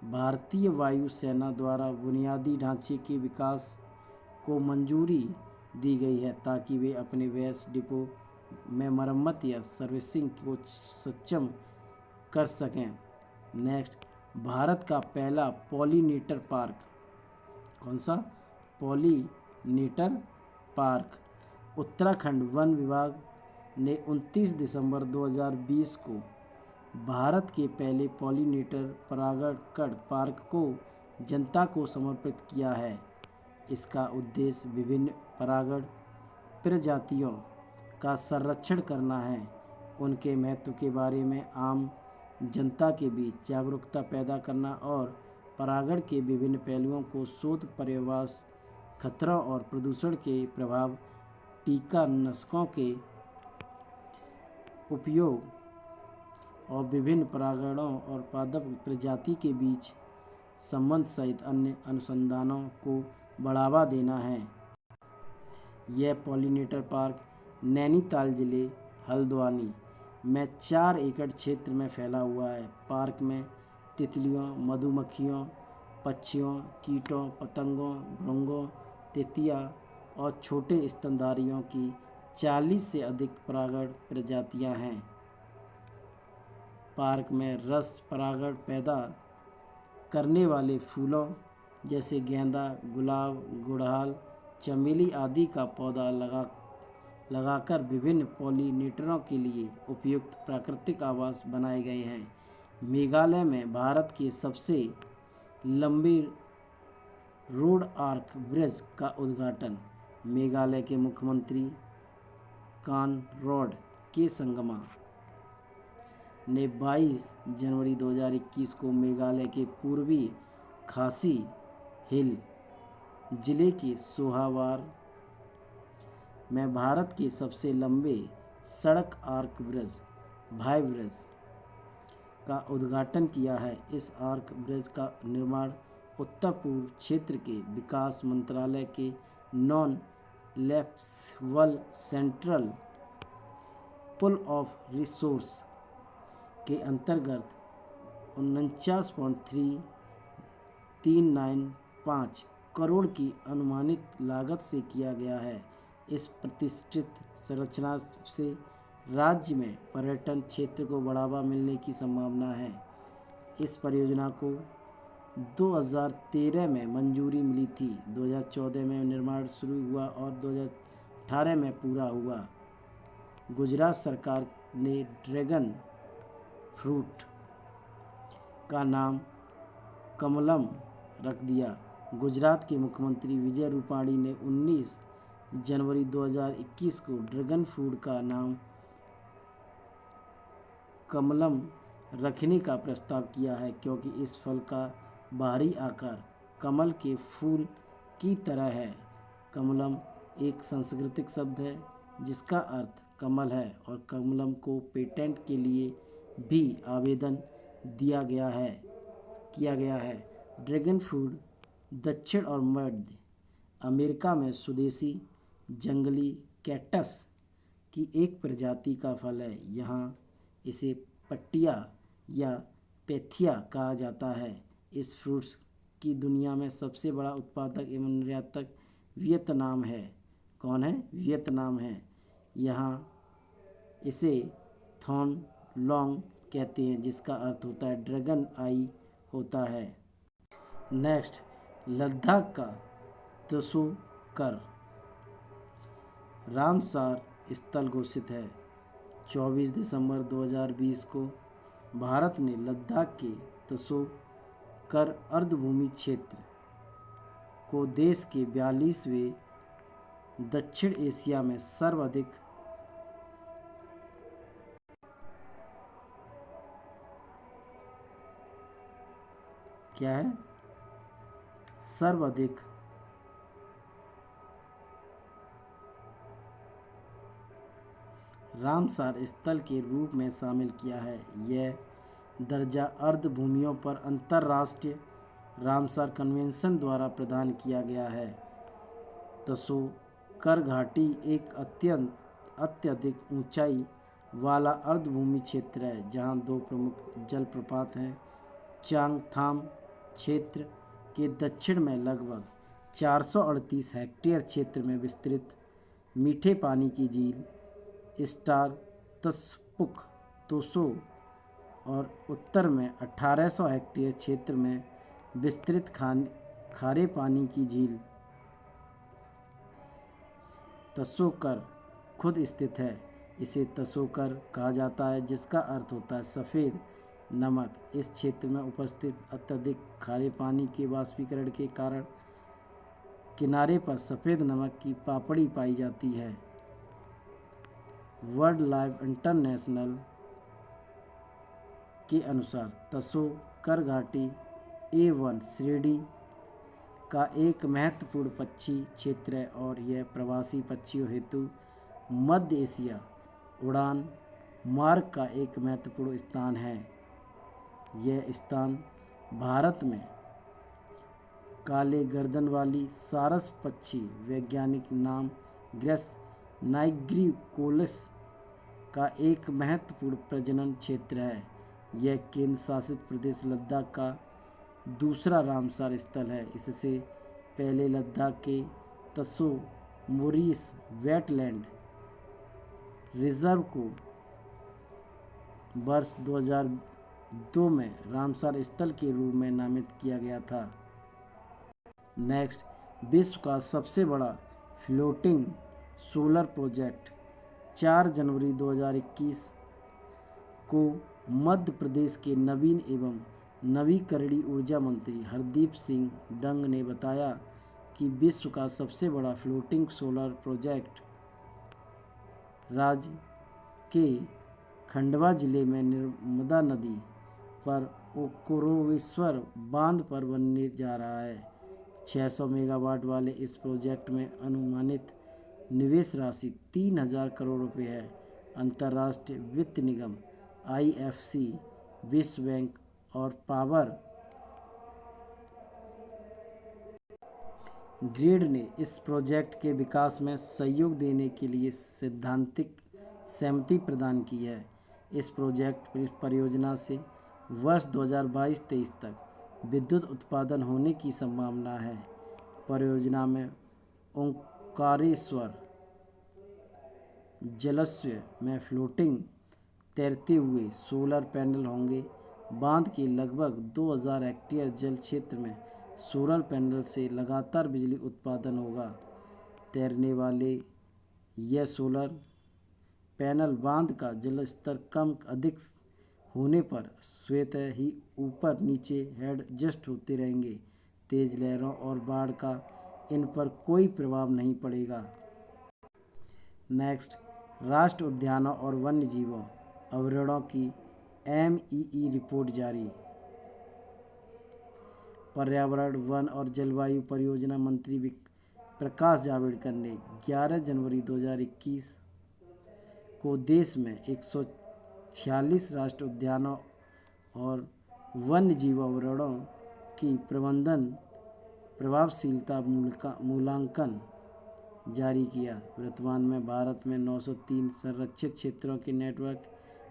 भारतीय वायु सेना द्वारा बुनियादी ढांचे के विकास को मंजूरी दी गई है ताकि वे अपने बेस डिपो में मरम्मत या सर्विसिंग को सक्षम कर सकें। नेक्स्ट, भारत का पहला पॉलिनेटर पार्क। कौन सा? Pollinator park. उत्तराखंड वन विभाग ने 29 दिसंबर 2020 को भारत के पहले पॉलिनेटर परागण पार्क को जनता को समर्पित किया है। इसका उद्देश्य विभिन्न परागण प्रजातियों का संरक्षण करना है, उनके महत्व के बारे में आम जनता के बीच जागरूकता पैदा करना और परागण के विभिन्न पहलुओं को शोध, पर्यावरण खतरों और प्रदूषण के प्रभाव, कीटनाशकों के उपयोग और विभिन्न परागणों और पादप प्रजाति के बीच संबंध सहित अन्य अनुसंधानों को बढ़ावा देना है। यह पॉलिनेटर पार्क नैनीताल जिले हल्द्वानी में 4 एकड़ क्षेत्र में फैला हुआ है। पार्क में तितलियों, मधुमक्खियों, पक्षियों, कीटों, पतंगों, भृंगों, तितलियां और छोटे स्तनधारियों की 40 से अधिक परागण प्रजातियां हैं। पार्क में रस परागण पैदा करने वाले फूलों जैसे गेंदा, गुलाब, गुड़हल, चमेली आदि का पौधा लगाकर विभिन्न पॉलिनेटरों के लिए उपयुक्त प्राकृतिक आवास बनाए गए हैं। मेघालय में भारत के सबसे लंबे रोड आर्क ब्रिज का उद्घाटन। मेघालय के मुख्यमंत्री कॉनराड के संगमा ने 22 जनवरी 2021 को मेघालय के पूर्वी खासी हिल जिले के सोहावार में भारत के सबसे लंबे सड़क आर्क ब्रिज भाई ब्रिज का उद्घाटन किया है। इस आर्क ब्रिज का निर्माण उत्तर पूर्व क्षेत्र के विकास मंत्रालय के non lapsable central pool of resource के अंतर्गत 49.395 करोड़ की अनुमानित लागत से किया गया है। इस प्रतिष्ठित संरचना से राज्य में पर्यटन क्षेत्र को बढ़ावा मिलने की संभावना है। इस परियोजना को 2013 में मंजूरी मिली थी। 2014 में निर्माण शुरू हुआ और 2018 में पूरा हुआ। गुजरात सरकार ने ड्रैगन फ्रूट का नाम कमलम रख दिया। गुजरात के मुख्यमंत्री विजय रूपाणी ने 19 जनवरी 2021 को ड्रैगन फ्रूट का नाम कमलम रखने का प्रस्ताव किया है, क्योंकि इस फल का बाहरी आकार कमल के फूल की तरह है। कमलम एक संस्कृत शब्द है जिसका अर्थ कमल है और कमलम को पेटेंट के लिए भी आवेदन किया गया है। ड्रैगन फ्रूट दक्षिण और मध्य अमेरिका में स्वदेशी जंगली कैक्टस की एक प्रजाति का फल है। यहाँ इसे पट्टिया या पैथिया कहा जाता है। इस फ्रूट्स की दुनिया में सबसे बड़ा उत्पादक एवं निर्यातक वियतनाम है। कौन है? वियतनाम है। यहाँ इसे थॉन लॉन्ग कहते हैं, जिसका अर्थ होता है ड्रैगन आई होता है। नेक्स्ट, लद्दाख का त्सो-कर रामसार स्थल घोषित है। 24 दिसंबर 2020 को भारत ने लद्दाख के त्सो-कर अर्धभूमि क्षेत्र को देश के 42वें दक्षिण एशिया में सर्वाधिक रामसार स्थल के रूप में शामिल किया है। यह दर्जा अर्ध-भूमियों पर अंतर्राष्ट्रीय रामसार कन्वेंशन द्वारा प्रदान किया गया है। त्सो-कर घाटी एक अत्यधिक ऊंचाई वाला अर्ध-भूमि क्षेत्र है, जहां दो प्रमुख जलप्रपात हैं। चांगथाम क्षेत्र के दक्षिण में लगभग 438 हेक्टेयर क्षेत्र में विस्तृत मीठे पानी की झील स्टार त्सपुक त्सो और उत्तर में 1800 हेक्टेयर क्षेत्र में विस्तृत खारे पानी की झील त्सो-कर खुद स्थित है। इसे त्सो-कर कहा जाता है, जिसका अर्थ होता है सफ़ेद नमक। इस क्षेत्र में उपस्थित अत्यधिक खारे पानी के वाष्पीकरण के कारण किनारे पर सफ़ेद नमक की पापड़ी पाई जाती है। वर्ल्ड लाइफ इंटरनेशनल के अनुसार त्सो-कर घाटी A1 श्रेणी का एक महत्वपूर्ण पक्षी क्षेत्र है और यह प्रवासी पक्षियों हेतु मध्य एशिया उड़ान मार्ग का एक महत्वपूर्ण स्थान है। यह स्थान भारत में काले गर्दन वाली सारस पक्षी वैज्ञानिक नाम ग्रैस नाइग्रिकोलिस का एक महत्वपूर्ण प्रजनन क्षेत्र है। यह केंद्र शासित प्रदेश लद्दाख का दूसरा रामसार स्थल है। इससे पहले लद्दाख के त्सो मोरिस वेटलैंड रिजर्व को वर्ष 2002 में रामसर स्थल के रूप में नामित किया गया था। नेक्स्ट, विश्व का सबसे बड़ा फ्लोटिंग सोलर प्रोजेक्ट 4 जनवरी 2021 को मध्य प्रदेश के नवीन एवं नवीकरणीय ऊर्जा मंत्री हरदीप सिंह डंग ने बताया कि विश्व का सबसे बड़ा फ्लोटिंग सोलर प्रोजेक्ट राज्य के खंडवा जिले में नर्मदा नदी पर ओंकारेश्वर बांध पर बनने जा रहा है। 600 मेगावाट वाले इस प्रोजेक्ट में अनुमानित निवेश राशि 3,000 करोड़ रुपए है। अंतर्राष्ट्रीय वित्त निगम IFC, विश्व बैंक और पावर ग्रिड ने इस प्रोजेक्ट के विकास में सहयोग देने के लिए सैद्धांतिक सहमति प्रदान की है। इस प्रोजेक्ट परियोजना से वर्ष 2022-23 तक विद्युत उत्पादन होने की संभावना है। परियोजना में ओंकारेश्वर जलाशय में फ्लोटिंग तैरते हुए सोलर पैनल होंगे। बांध के लगभग 2000 हेक्टेयर जल क्षेत्र में सोलर पैनल से लगातार बिजली उत्पादन होगा। तैरने वाले यह सोलर पैनल बांध का जल स्तर अधिक होने पर स्वतः ही ऊपर नीचे एडजस्ट होते रहेंगे। तेज लहरों और बाढ़ का इन पर कोई प्रभाव नहीं पड़ेगा। नेक्स्ट, राष्ट्रीय उद्यानों और वन्य जीवों अभयारण्यों की MEE रिपोर्ट जारी। पर्यावरण, वन और जलवायु परियोजना मंत्री प्रकाश जावड़ेकर ने 11 जनवरी 2021 को देश में 146 राष्ट्रीय उद्यानों और वन्य जीव अभयारण्यों की प्रबंधन प्रभावशीलता मूल्यांकन जारी किया। वर्तमान में भारत में 903 संरक्षित क्षेत्रों के नेटवर्क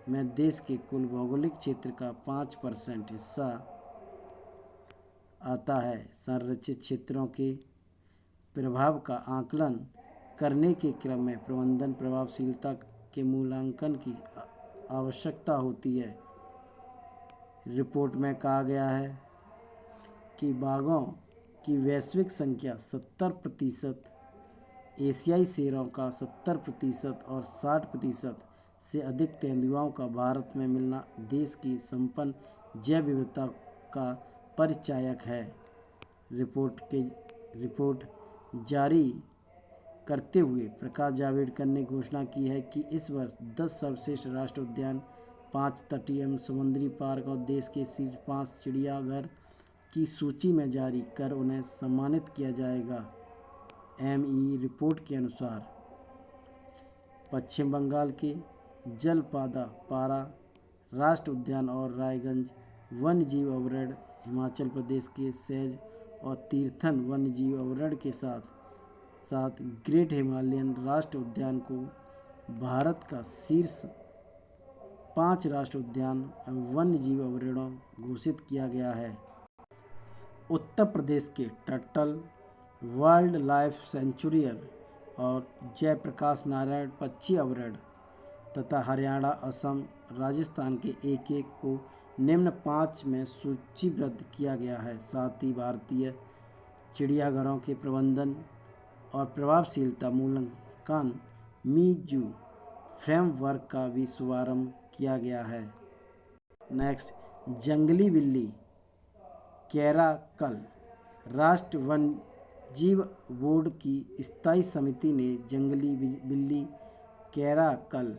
में देश के कुल भौगोलिक क्षेत्र का 5% हिस्सा आता है। संरक्षित क्षेत्रों के प्रभाव का आकलन करने के क्रम में प्रबंधन प्रभावशीलता के मूल्यांकन की आवश्यकता होती है। रिपोर्ट में कहा गया है कि बाघों की वैश्विक संख्या 70%, एशियाई शेरों का 70% और 60% से अधिक तेंदुओं का भारत में मिलना देश की संपन्न जैव विविधता का परिचायक है। रिपोर्ट जारी करते हुए प्रकाश जावड़ेकर ने घोषणा की है कि इस वर्ष 10 सर्वश्रेष्ठ राष्ट्रीय उद्यान, 5 तटीय एवं समुद्री पार्क और देश के शीर्ष 5 चिड़ियाघर की सूची में जारी कर उन्हें सम्मानित किया जाएगा। MEE रिपोर्ट के अनुसार पश्चिम बंगाल के जलदापारा राष्ट्रीय उद्यान और रायगंज वन्यजीव अभयारण्य, हिमाचल प्रदेश के सैज और तीर्थन वन्यजीव अभयारण्य के साथ साथ ग्रेट हिमालयन राष्ट्रीय उद्यान को भारत का शीर्ष 5 राष्ट्रीय उद्यान एवं वन्यजीव अभयारण्य घोषित किया गया है। उत्तर प्रदेश के टर्टल वाइल्ड लाइफ सेंचुरी और जयप्रकाश नारायण पक्षी अभयारण्य तथा हरियाणा, असम, राजस्थान के एक को निम्न 5 में सूचीबद्ध किया गया है। साथ ही भारतीय चिड़ियाघरों के प्रबंधन और प्रभावशीलता मूल्यांकन MIJU फ्रेमवर्क का भी शुभारंभ किया गया है। नेक्स्ट, जंगली बिल्ली कैराकल। राष्ट्रीय वन्यजीव बोर्ड की स्थायी समिति ने जंगली बिल्ली कैराकल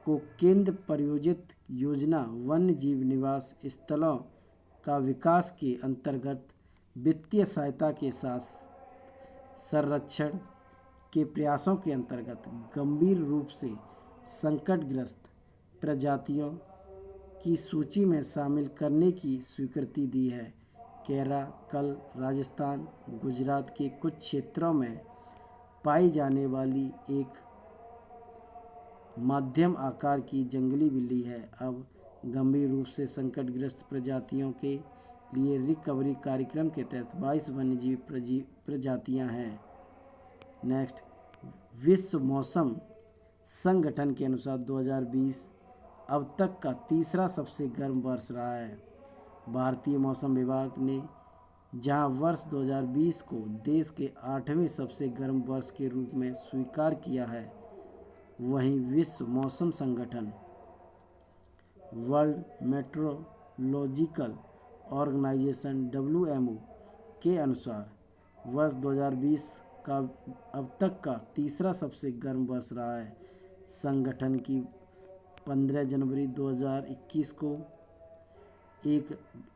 को केंद्र प्रायोजित योजना वन्यजीव निवास स्थलों का विकास के अंतर्गत वित्तीय सहायता के साथ संरक्षण के प्रयासों के अंतर्गत गंभीर रूप से संकटग्रस्त प्रजातियों की सूची में शामिल करने की स्वीकृति दी है। कैराकल राजस्थान, गुजरात के कुछ क्षेत्रों में पाई जाने वाली एक मध्यम आकार की जंगली बिल्ली है। अब गंभीर रूप से संकटग्रस्त प्रजातियों के लिए रिकवरी कार्यक्रम के तहत 22 वन्यजीव प्रजातियां हैं। नेक्स्ट, विश्व मौसम संगठन के अनुसार 2020 अब तक का तीसरा सबसे गर्म वर्ष रहा है। भारतीय मौसम विभाग ने जहां वर्ष 2020 को देश के 8वें सबसे गर्म वर्ष के रूप में स्वीकार किया है, वहीं विश्व मौसम संगठन वर्ल्ड मेट्रोलॉजिकल ऑर्गेनाइजेशन WMO के अनुसार वर्ष 2020 का अब तक का तीसरा सबसे गर्म वर्ष रहा है। संगठन की 15 जनवरी 2021 को एक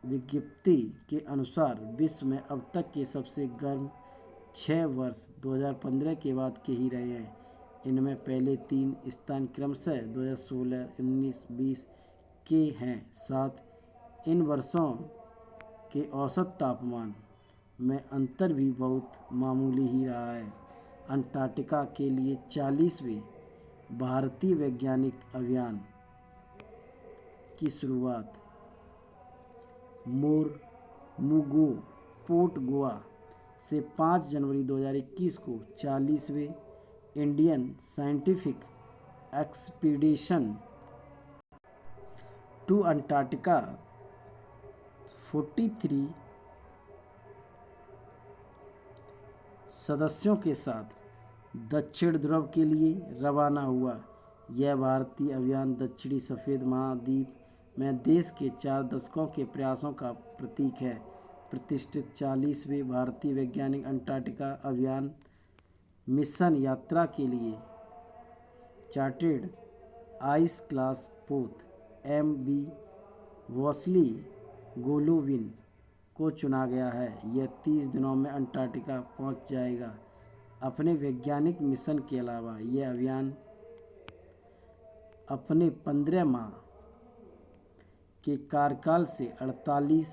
विज्ञप्ति के अनुसार विश्व में अब तक के सबसे गर्म 6 वर्ष 2015 के बाद के ही रहे हैं। इनमें पहले 3 स्थान क्रमशः 2016, 19, 20 के हैं। साथ इन वर्षों के औसत तापमान में अंतर भी बहुत मामूली ही रहा है। अंटार्कटिका के लिए 40वें भारतीय वैज्ञानिक अभियान की शुरुआत मोरमुगो पोर्ट गोवा से 5 जनवरी 2021 को 40वें Indian scientific expedition to Antarctica 43 सदस्यों के साथ दक्षिण ध्रुव के लिए रवाना हुआ। यह भारतीय अभियान दक्षिणी सफ़ेद महाद्वीप में देश के 4 दशकों के प्रयासों का प्रतीक है। प्रतिष्ठित 40वें भारतीय वैज्ञानिक अंटार्कटिका अभियान मिशन यात्रा के लिए चार्टेड आइस क्लास पोत MV वॉसली गोलोविन को चुना गया है। यह 30 दिनों में अंटार्कटिका पहुंच जाएगा। अपने वैज्ञानिक मिशन के अलावा यह अभियान अपने 15 माह के कार्यकाल से 48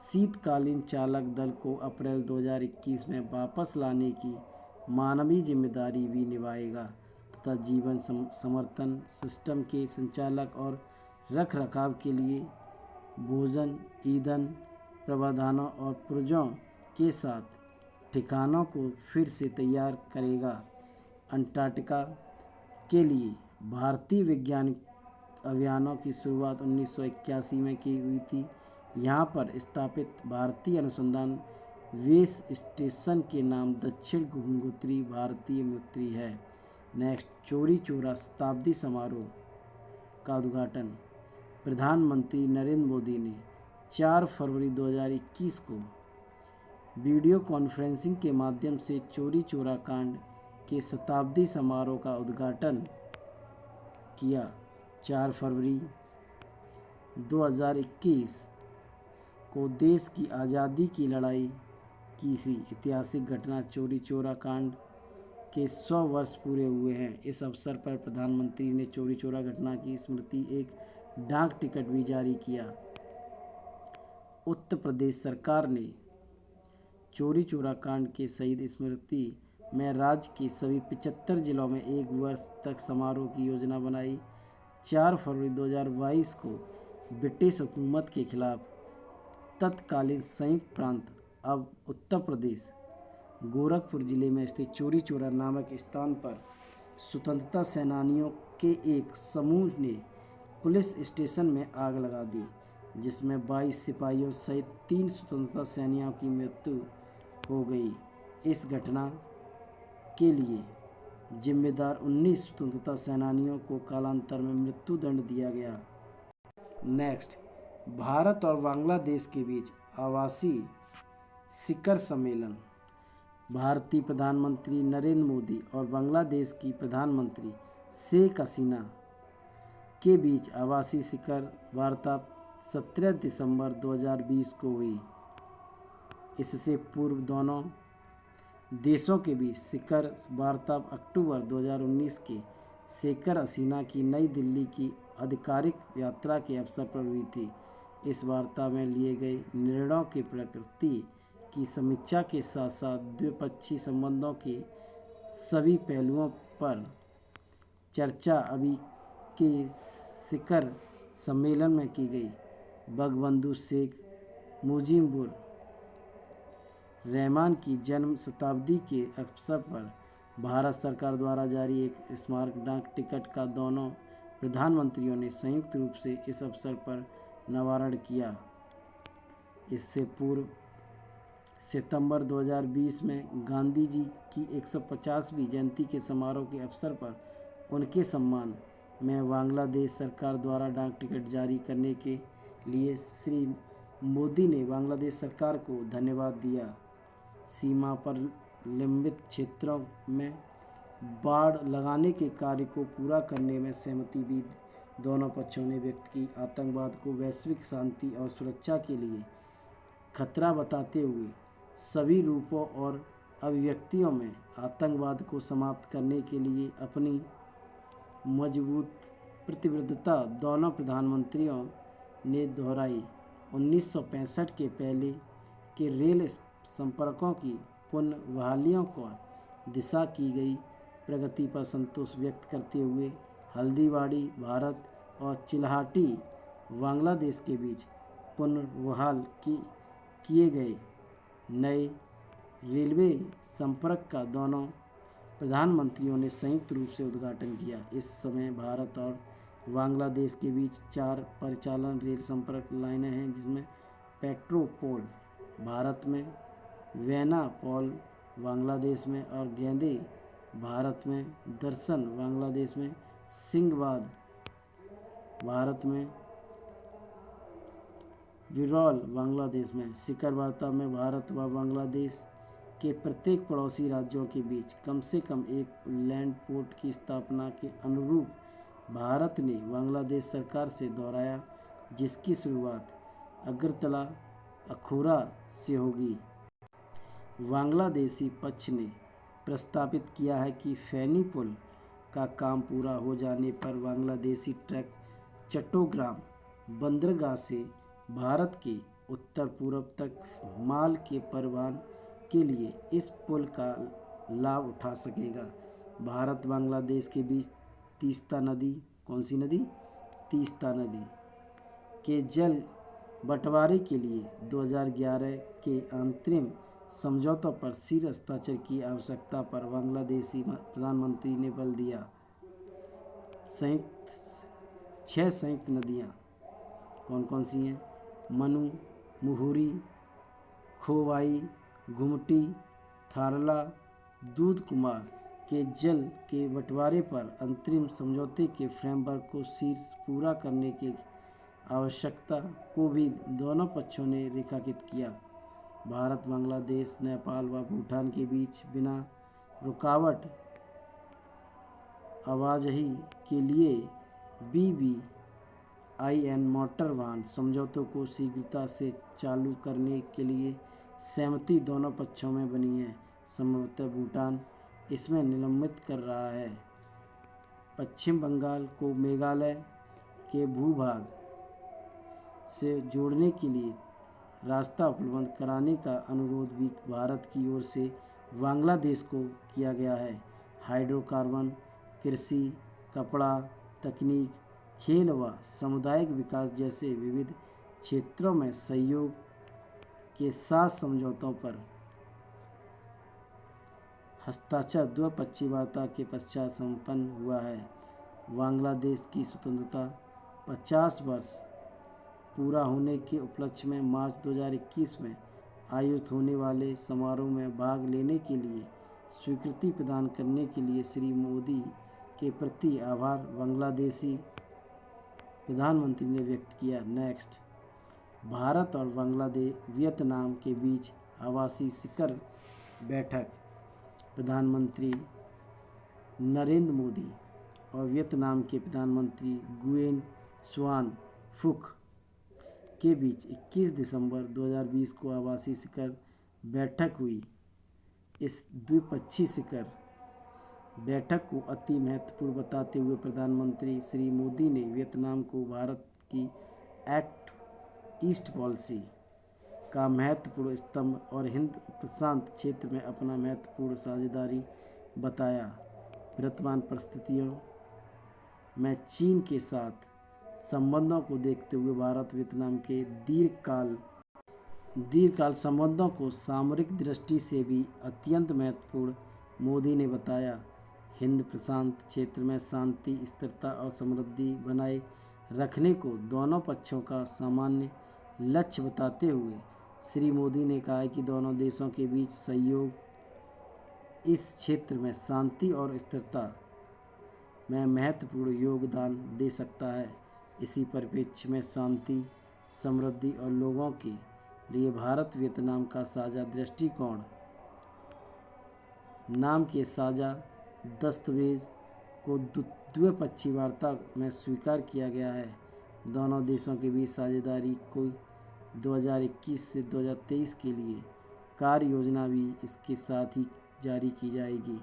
शीतकालीन चालक दल को अप्रैल 2021 में वापस लाने की मानवीय जिम्मेदारी भी निभाएगा तथा जीवन समर्थन सिस्टम के संचालक और रखरखाव के लिए भोजन, ईंधन प्रावधानों और पुर्जों के साथ ठिकानों को फिर से तैयार करेगा। अंटार्कटिका के लिए भारतीय वैज्ञानिक अभियानों की शुरुआत 1981 में की हुई थी। यहाँ पर स्थापित भारतीय अनुसंधान बेस स्टेशन के नाम दक्षिण गंगोत्री भारतीय मित्री है। नेक्स्ट, चौरी चौरा शताब्दी समारोह का उद्घाटन प्रधानमंत्री नरेंद्र मोदी ने 4 फरवरी 2021 को वीडियो कॉन्फ्रेंसिंग के माध्यम से चौरी चौरा कांड के शताब्दी समारोह का उद्घाटन किया। 4 फरवरी 2021 को देश की आज़ादी की लड़ाई की सी ऐतिहासिक घटना चौरी चौरा कांड के 100 वर्ष पूरे हुए हैं। इस अवसर पर प्रधानमंत्री ने चौरी चौरा घटना की स्मृति एक डाक टिकट भी जारी किया। उत्तर प्रदेश सरकार ने चौरी चौरा कांड के शहीद स्मृति में राज्य के सभी 75 जिलों में 1 वर्ष तक समारोह की योजना बनाई। 4 फरवरी 2022 को ब्रिटिश हुकूमत के खिलाफ तत्कालीन संयुक्त प्रांत अब उत्तर प्रदेश गोरखपुर जिले में स्थित चौरी चौरा नामक स्थान पर स्वतंत्रता सेनानियों के एक समूह ने पुलिस स्टेशन में आग लगा दी, जिसमें 22 सिपाहियों सहित 3 स्वतंत्रता सेनानियों की मृत्यु हो गई। इस घटना के लिए जिम्मेदार 19 स्वतंत्रता सेनानियों को कालांतर में मृत्युदंड दिया गया। नेक्स्ट, भारत और बांग्लादेश के बीच आवासीय शिखर सम्मेलन। भारतीय प्रधानमंत्री नरेंद्र मोदी और बांग्लादेश की प्रधानमंत्री शेख हसीना के बीच आवासीय शिखर वार्ता 17 दिसंबर 2020 को हुई। इससे पूर्व दोनों देशों के बीच शिखर वार्ता अक्टूबर 2019 के शेख हसीना की नई दिल्ली की आधिकारिक यात्रा के अवसर पर हुई थी। इस वार्ता में लिए गए निर्णयों की प्रकृति की समीक्षा के साथ साथ द्विपक्षीय संबंधों के सभी पहलुओं पर चर्चा अभी के शिखर सम्मेलन में की गई। बंगबंधु शेख मुजीबुर रहमान की जन्म शताब्दी के अवसर पर भारत सरकार द्वारा जारी एक स्मारक डाक टिकट का दोनों प्रधानमंत्रियों ने संयुक्त रूप से इस अवसर पर अनावरण किया। इससे पूर्व सितंबर 2020 में गांधी जी की 150वीं जयंती के समारोह के अवसर पर उनके सम्मान में बांग्लादेश सरकार द्वारा डाक टिकट जारी करने के लिए श्री मोदी ने बांग्लादेश सरकार को धन्यवाद दिया। सीमा पर लंबित क्षेत्रों में बाड़ लगाने के कार्य को पूरा करने में सहमति भी दोनों पक्षों ने व्यक्त की। आतंकवाद को वैश्विक शांति और सुरक्षा के लिए खतरा बताते हुए सभी रूपों और अभिव्यक्तियों में आतंकवाद को समाप्त करने के लिए अपनी मजबूत प्रतिबद्धता दोनों प्रधानमंत्रियों ने दोहराई। 1965 के पहले के रेल संपर्कों की पुनः बहालियों को दिशा की गई प्रगति पर संतोष व्यक्त करते हुए हल्दीबाड़ी भारत और चिल्हाटी बांग्लादेश के बीच पुनर्बहाल किए गए नए रेलवे संपर्क का दोनों प्रधानमंत्रियों ने संयुक्त रूप से उद्घाटन किया। इस समय भारत और बांग्लादेश के बीच 4 परिचालन रेल संपर्क लाइनें हैं, जिसमें पेट्रोपोल भारत में, वेनापोल बांग्लादेश में और गेंदे भारत में, दर्शन बांग्लादेश में, सिंहबाद भारत में, विरौल बांग्लादेश में। शिखर वार्ता में भारत व बांग्लादेश के प्रत्येक पड़ोसी राज्यों के बीच कम से कम एक लैंड पोर्ट की स्थापना के अनुरूप भारत ने बांग्लादेश सरकार से दोहराया, जिसकी शुरुआत अगरतला अखौरा से होगी। बांग्लादेशी पक्ष ने प्रस्तावित किया है कि फेनी पुल का काम पूरा हो जाने पर बांग्लादेशी ट्रक चट्टोग्राम बंदरगाह से भारत के उत्तर पूर्व तक माल के परिवहन के लिए इस पुल का लाभ उठा सकेगा। भारत बांग्लादेश के बीच तीस्ता नदी, कौन सी नदी? तीस्ता नदी के जल बंटवारे के लिए 2011 के अंतरिम समझौतों पर सिर हस्ताक्षर की आवश्यकता पर बांग्लादेशी प्रधानमंत्री ने बल दिया। 6 संयुक्त नदियाँ कौन कौन सी हैं? मनु, मुहुरी, खोवाई, घुमटी, थारला, दूध कुमार के जल के बंटवारे पर अंतरिम समझौते के फ्रेमवर्क को शीर्ष पूरा करने की आवश्यकता को भी दोनों पक्षों ने रेखांकित किया। भारत, बांग्लादेश, नेपाल व भूटान के बीच बिना रुकावट आवाजाही के लिए BBIN मोटर वाहन समझौतों को शीघ्रता से चालू करने के लिए सहमति दोनों पक्षों में बनी है। संभवतः भूटान इसमें निलंबित कर रहा है। पश्चिम बंगाल को मेघालय के भूभाग से जोड़ने के लिए रास्ता उपलब्ध कराने का अनुरोध भी भारत की ओर से बांग्लादेश को किया गया है। हाइड्रोकार्बन, कृषि, कपड़ा, तकनीक, खेल व सामुदायिक विकास जैसे विविध क्षेत्रों में सहयोग के साथ समझौतों पर हस्ताक्षर द्विपक्षीय वार्ता के पश्चात संपन्न हुआ है। बांग्लादेश की स्वतंत्रता 50 वर्ष पूरा होने के उपलक्ष्य में मार्च 2021 में आयोजित होने वाले समारोह में भाग लेने के लिए स्वीकृति प्रदान करने के लिए श्री मोदी के प्रति आभार बांग्लादेशी प्रधानमंत्री ने व्यक्त किया। नेक्स्ट, भारत और बांग्लादेश वियतनाम के बीच आवासीय शिखर बैठक। प्रधानमंत्री नरेंद्र मोदी और वियतनाम के प्रधानमंत्री गुयेन स्वान फुक के बीच 21 दिसंबर 2020 को आवासीय शिखर बैठक हुई। इस द्विपक्षीय शिखर बैठक को अति महत्वपूर्ण बताते हुए प्रधानमंत्री श्री मोदी ने वियतनाम को भारत की एक्ट ईस्ट पॉलिसी का महत्वपूर्ण स्तंभ और हिंद प्रशांत क्षेत्र में अपना महत्वपूर्ण साझेदारी बताया। वर्तमान परिस्थितियों में चीन के साथ संबंधों को देखते हुए भारत वियतनाम के दीर्घकाल संबंधों को सामरिक दृष्टि से भी अत्यंत महत्वपूर्ण मोदी ने बताया, हिंद प्रशांत क्षेत्र में शांति, स्थिरता और समृद्धि बनाए रखने को दोनों पक्षों का सामान्य लक्ष्य बताते हुए श्री मोदी ने कहा कि दोनों देशों के बीच सहयोग इस क्षेत्र में शांति और स्थिरता में महत्वपूर्ण योगदान दे सकता है। इसी परिप्रेक्ष्य में शांति, समृद्धि और लोगों के लिए भारत वियतनाम का साझा दृष्टिकोण नाम के साझा दस्तावेज को द्विपक्षीय वार्ता में स्वीकार किया गया है। दोनों देशों के बीच साझेदारी को 2021 से 2023 के लिए कार्य योजना भी इसके साथ ही जारी की जाएगी।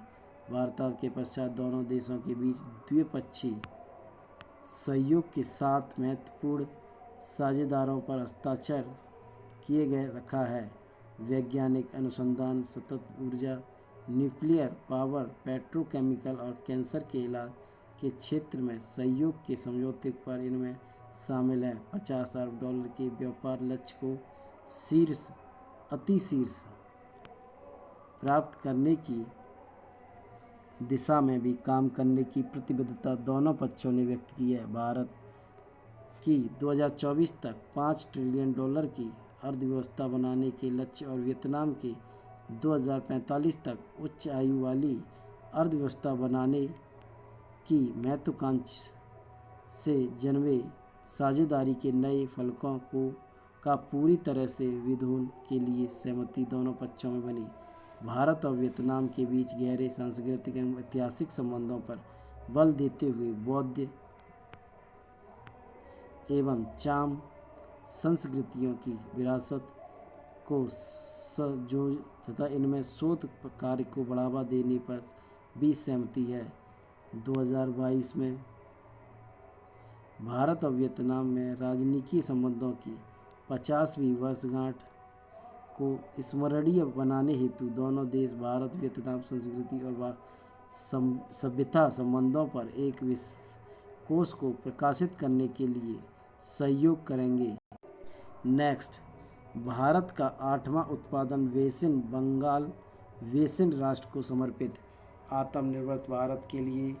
वार्ता के पश्चात दोनों देशों के बीच द्विपक्षीय सहयोग के साथ महत्वपूर्ण साझेदारों पर हस्ताक्षर किए गए रखा है। वैज्ञानिक अनुसंधान, सतत ऊर्जा, न्यूक्लियर पावर, पेट्रोकेमिकल और कैंसर के इलाज के क्षेत्र में सहयोग के समझौते पर इनमें शामिल है। $50 अरब के व्यापार लक्ष्य को अति शीर्ष प्राप्त करने की दिशा में भी काम करने की प्रतिबद्धता दोनों पक्षों ने व्यक्त की है। भारत की 2024 तक $5 ट्रिलियन की अर्थव्यवस्था बनाने के लक्ष्य और वियतनाम के 2045 तक उच्च आयु वाली अर्थव्यवस्था बनाने की महत्वाकांक्षा से जन्मे साझेदारी के नए फलकों का पूरी तरह से विधोन के लिए सहमति दोनों पक्षों में बनी। भारत और वियतनाम के बीच गहरे सांस्कृतिक एवं ऐतिहासिक संबंधों पर बल देते हुए बौद्ध एवं चाम संस्कृतियों की विरासत को संजोए तथा इनमें शोध कार्य को बढ़ावा देने पर भी सहमति है। 2022 में भारत और वियतनाम में राजनीतिक संबंधों की 50वीं वर्षगांठ को स्मरणीय बनाने हेतु दोनों देश भारत वियतनाम संस्कृति और सभ्यता संबंधों पर एक कोष को प्रकाशित करने के लिए सहयोग करेंगे। नेक्स्ट, भारत का 8वां उत्पादन बेसिन बंगाल बेसिन राष्ट्र को समर्पित। आत्मनिर्भर भारत के लिए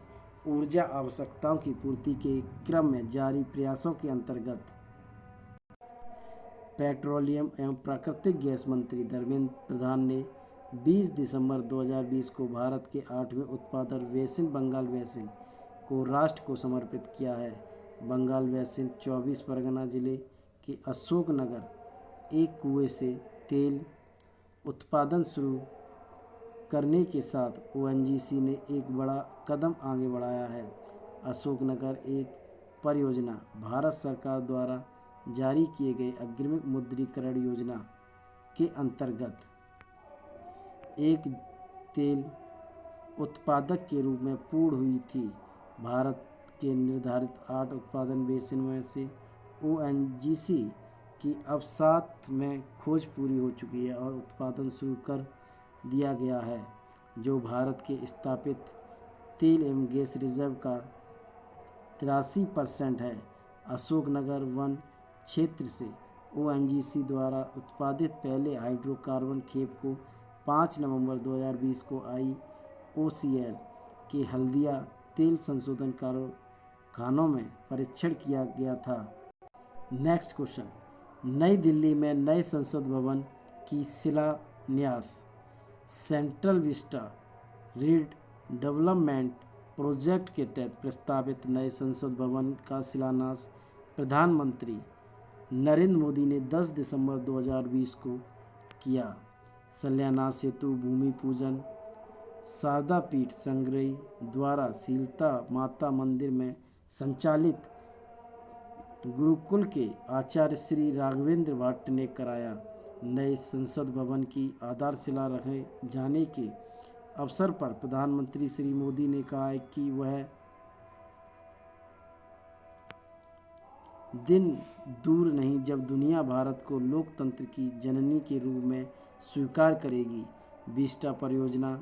ऊर्जा आवश्यकताओं की पूर्ति के क्रम में जारी प्रयासों के अंतर्गत पेट्रोलियम एवं प्राकृतिक गैस मंत्री धर्मेंद्र प्रधान ने 20 दिसंबर 2020 को भारत के 8वें उत्पादन बेसिन बंगाल बेसिन को राष्ट्र को समर्पित किया है। बंगाल बेसिन 24 परगना जिले के अशोकनगर एक कुएं से तेल उत्पादन शुरू करने के साथ ONGC ने एक बड़ा कदम आगे बढ़ाया है। अशोकनगर एक परियोजना भारत सरकार द्वारा जारी किए गए अग्रिम मुद्रीकरण योजना के अंतर्गत एक तेल उत्पादक के रूप में पूर्ण हुई थी। भारत के निर्धारित 8 उत्पादन बेसिन में से ONGC की अब 7 में खोज पूरी हो चुकी है और उत्पादन शुरू कर दिया गया है, जो भारत के स्थापित तेल एवं गैस रिजर्व का 83% है। अशोकनगर वन क्षेत्र से ONGC द्वारा उत्पादित पहले हाइड्रोकार्बन खेप को 5 नवंबर 2020 को IOCL के हल्दिया तेल संशोधन कारखानों में परीक्षण किया गया था। नेक्स्ट क्वेश्चन, नई दिल्ली में नए संसद भवन की शिलान्यास। सेंट्रल विस्टा रीडेवलपमेंट प्रोजेक्ट के तहत प्रस्तावित नए संसद भवन का शिलान्यास प्रधानमंत्री नरेंद्र मोदी ने 10 दिसंबर 2020 को किया। शिलान्यास हेतु भूमि पूजन शारदा पीठ संग्रही द्वारा शीतला माता मंदिर में संचालित गुरुकुल के आचार्य श्री राघवेंद्र भट्ट ने कराया। नए संसद भवन की आधारशिला रखे जाने के अवसर पर प्रधानमंत्री श्री मोदी ने कहा कि वह दिन दूर नहीं जब दुनिया भारत को लोकतंत्र की जननी के रूप में स्वीकार करेगी। विस्टा परियोजना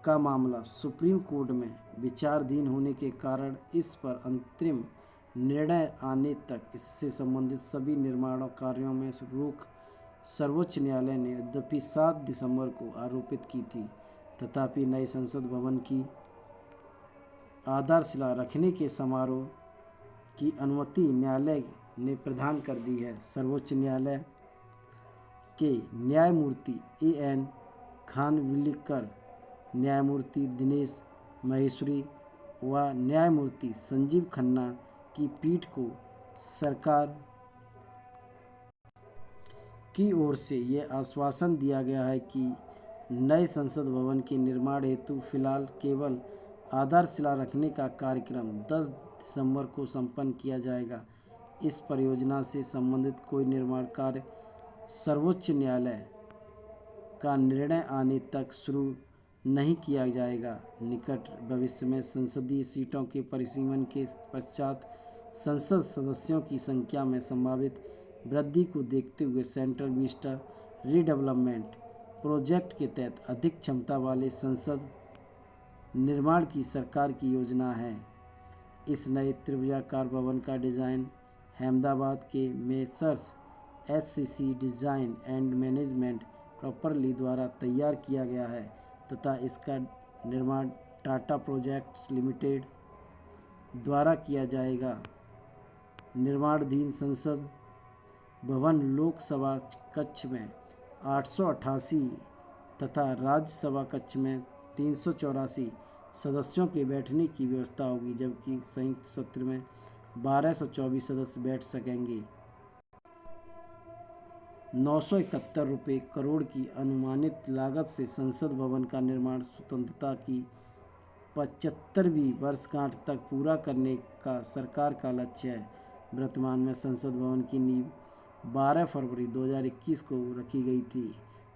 का मामला सुप्रीम कोर्ट में विचाराधीन होने के कारण इस पर अंतरिम निर्णय आने तक इससे संबंधित सभी निर्माण कार्यों में रोक सर्वोच्च न्यायालय ने यद्यपि 7 दिसंबर को आरोपित की थी, तथापि नए संसद भवन की आधारशिला रखने के समारोह की अनुमति न्यायालय ने प्रदान कर दी है। सर्वोच्च न्यायालय के न्यायमूर्ति A.N. खानविलकर, न्यायमूर्ति दिनेश माहेश्वरी व न्यायमूर्ति संजीव खन्ना की पीठ को सरकार की ओर से यह आश्वासन दिया गया है कि नए संसद भवन के निर्माण हेतु फिलहाल केवल आधारशिला रखने का कार्यक्रम 10 दिसंबर को संपन्न किया जाएगा। इस परियोजना से संबंधित कोई निर्माण कार्य सर्वोच्च न्यायालय का निर्णय आने तक शुरू नहीं किया जाएगा। निकट भविष्य में संसदीय सीटों के परिसीमन के पश्चात संसद सदस्यों की संख्या में संभावित वृद्धि को देखते हुए सेंट्रल विस्टा रीडेवलपमेंट प्रोजेक्ट के तहत अधिक क्षमता वाले संसद निर्माण की सरकार की योजना है। इस नए त्रिभुजाकार भवन का डिज़ाइन अहमदाबाद के messrs SCC design and management properly द्वारा तैयार किया गया है तथा इसका निर्माण टाटा प्रोजेक्ट्स लिमिटेड द्वारा किया जाएगा। निर्माणाधीन संसद भवन लोकसभा कक्ष में 888 तथा राज्यसभा कक्ष में 384 सदस्यों के बैठने की व्यवस्था होगी, जबकि संयुक्त सत्र में 1224 सदस्य बैठ सकेंगे। 971 करोड़ की अनुमानित लागत से संसद भवन का निर्माण स्वतंत्रता की 75वीं वर्षगांठ तक पूरा करने का सरकार का लक्ष्य है। वर्तमान में संसद भवन की नींव 12 फरवरी 2021 को रखी गई थी।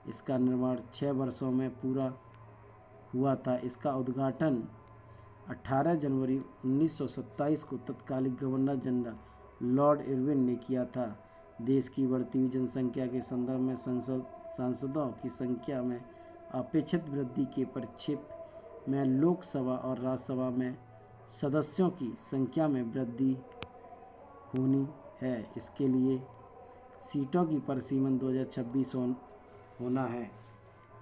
इसका निर्माण 6 वर्षों में पूरा हुआ था। इसका उद्घाटन 18 जनवरी 1927 को तत्कालीन गवर्नर जनरल लॉर्ड इरविन ने किया था। देश की बढ़ती हुई जनसंख्या के संदर्भ में सांसदों की संख्या में अपेक्षित वृद्धि के परिप्रेक्ष्य में लोकसभा और राज्यसभा में सदस्यों की संख्या में वृद्धि होनी है। इसके लिए सीटों की परिसीमन 2026 होना है।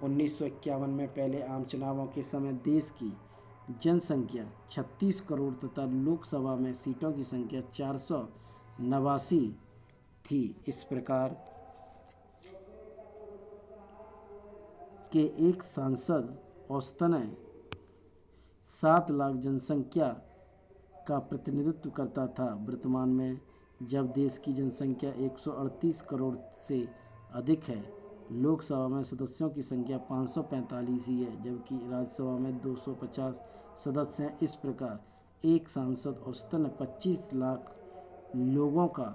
1951 में पहले आम चुनावों के समय देश की जनसंख्या 36 करोड़ तथा लोकसभा में सीटों की संख्या 489 थी। इस प्रकार के एक सांसद औसतन 7 लाख जनसंख्या का प्रतिनिधित्व करता था। वर्तमान में जब देश की जनसंख्या 138 करोड़ से अधिक है, लोकसभा में सदस्यों की संख्या 545 ही है, जबकि राज्यसभा में 250 सदस्य हैं। इस प्रकार एक सांसद औसतन 25 लाख लोगों का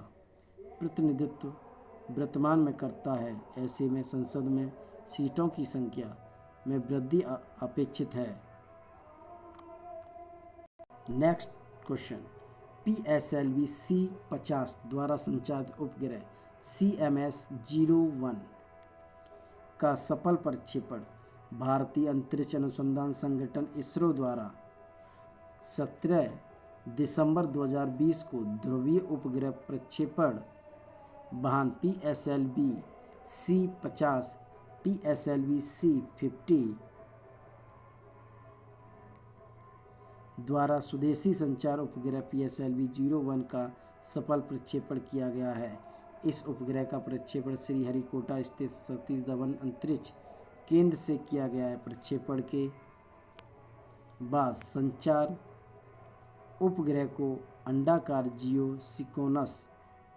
प्रतिनिधित्व वर्तमान में करता है। ऐसे में संसद में सीटों की संख्या में वृद्धि अपेक्षित है। नेक्स्ट क्वेश्चन, PSLV C-50 द्वारा संचालित उपग्रह CMS-01 का सफल प्रक्षेपण भारतीय अंतरिक्ष अनुसंधान संगठन इसरो द्वारा 17 दिसंबर 2020 को ध्रुवीय उपग्रह प्रक्षेपण वाहन PSLV C-50 PSLV C-50 द्वारा स्वदेशी संचार उपग्रह PSLV-01 का सफल प्रक्षेपण किया गया है। इस उपग्रह का प्रक्षेपण श्रीहरिकोटा स्थित सतीश धवन अंतरिक्ष केंद्र से किया गया है। प्रक्षेपण के बाद संचार उपग्रह को अंडाकार जियोसिंक्रोनस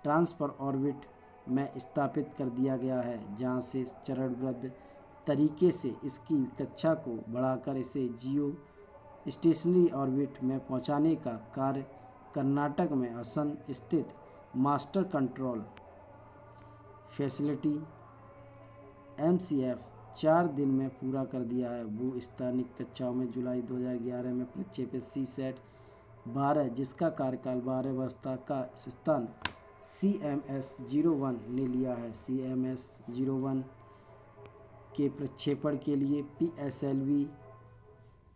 ट्रांसफर ऑर्बिट में स्थापित कर दिया गया है, जहां से चरणबद्ध तरीके से इसकी कक्षा को बढ़ाकर इसे जियो स्टेशनरी ऑर्बिट में पहुंचाने का कार्य कर्नाटक में हसन स्थित मास्टर कंट्रोल फैसिलिटी MCF 4 दिन में पूरा कर दिया है। भू-स्थानिक कक्षाओं में जुलाई 2011 में प्रक्षेपित CSAT-12, जिसका कार्यकाल 12 वर्ष का स्थान CMS-01 ने लिया है। CMS-01 के प्रक्षेपण के लिए PSLV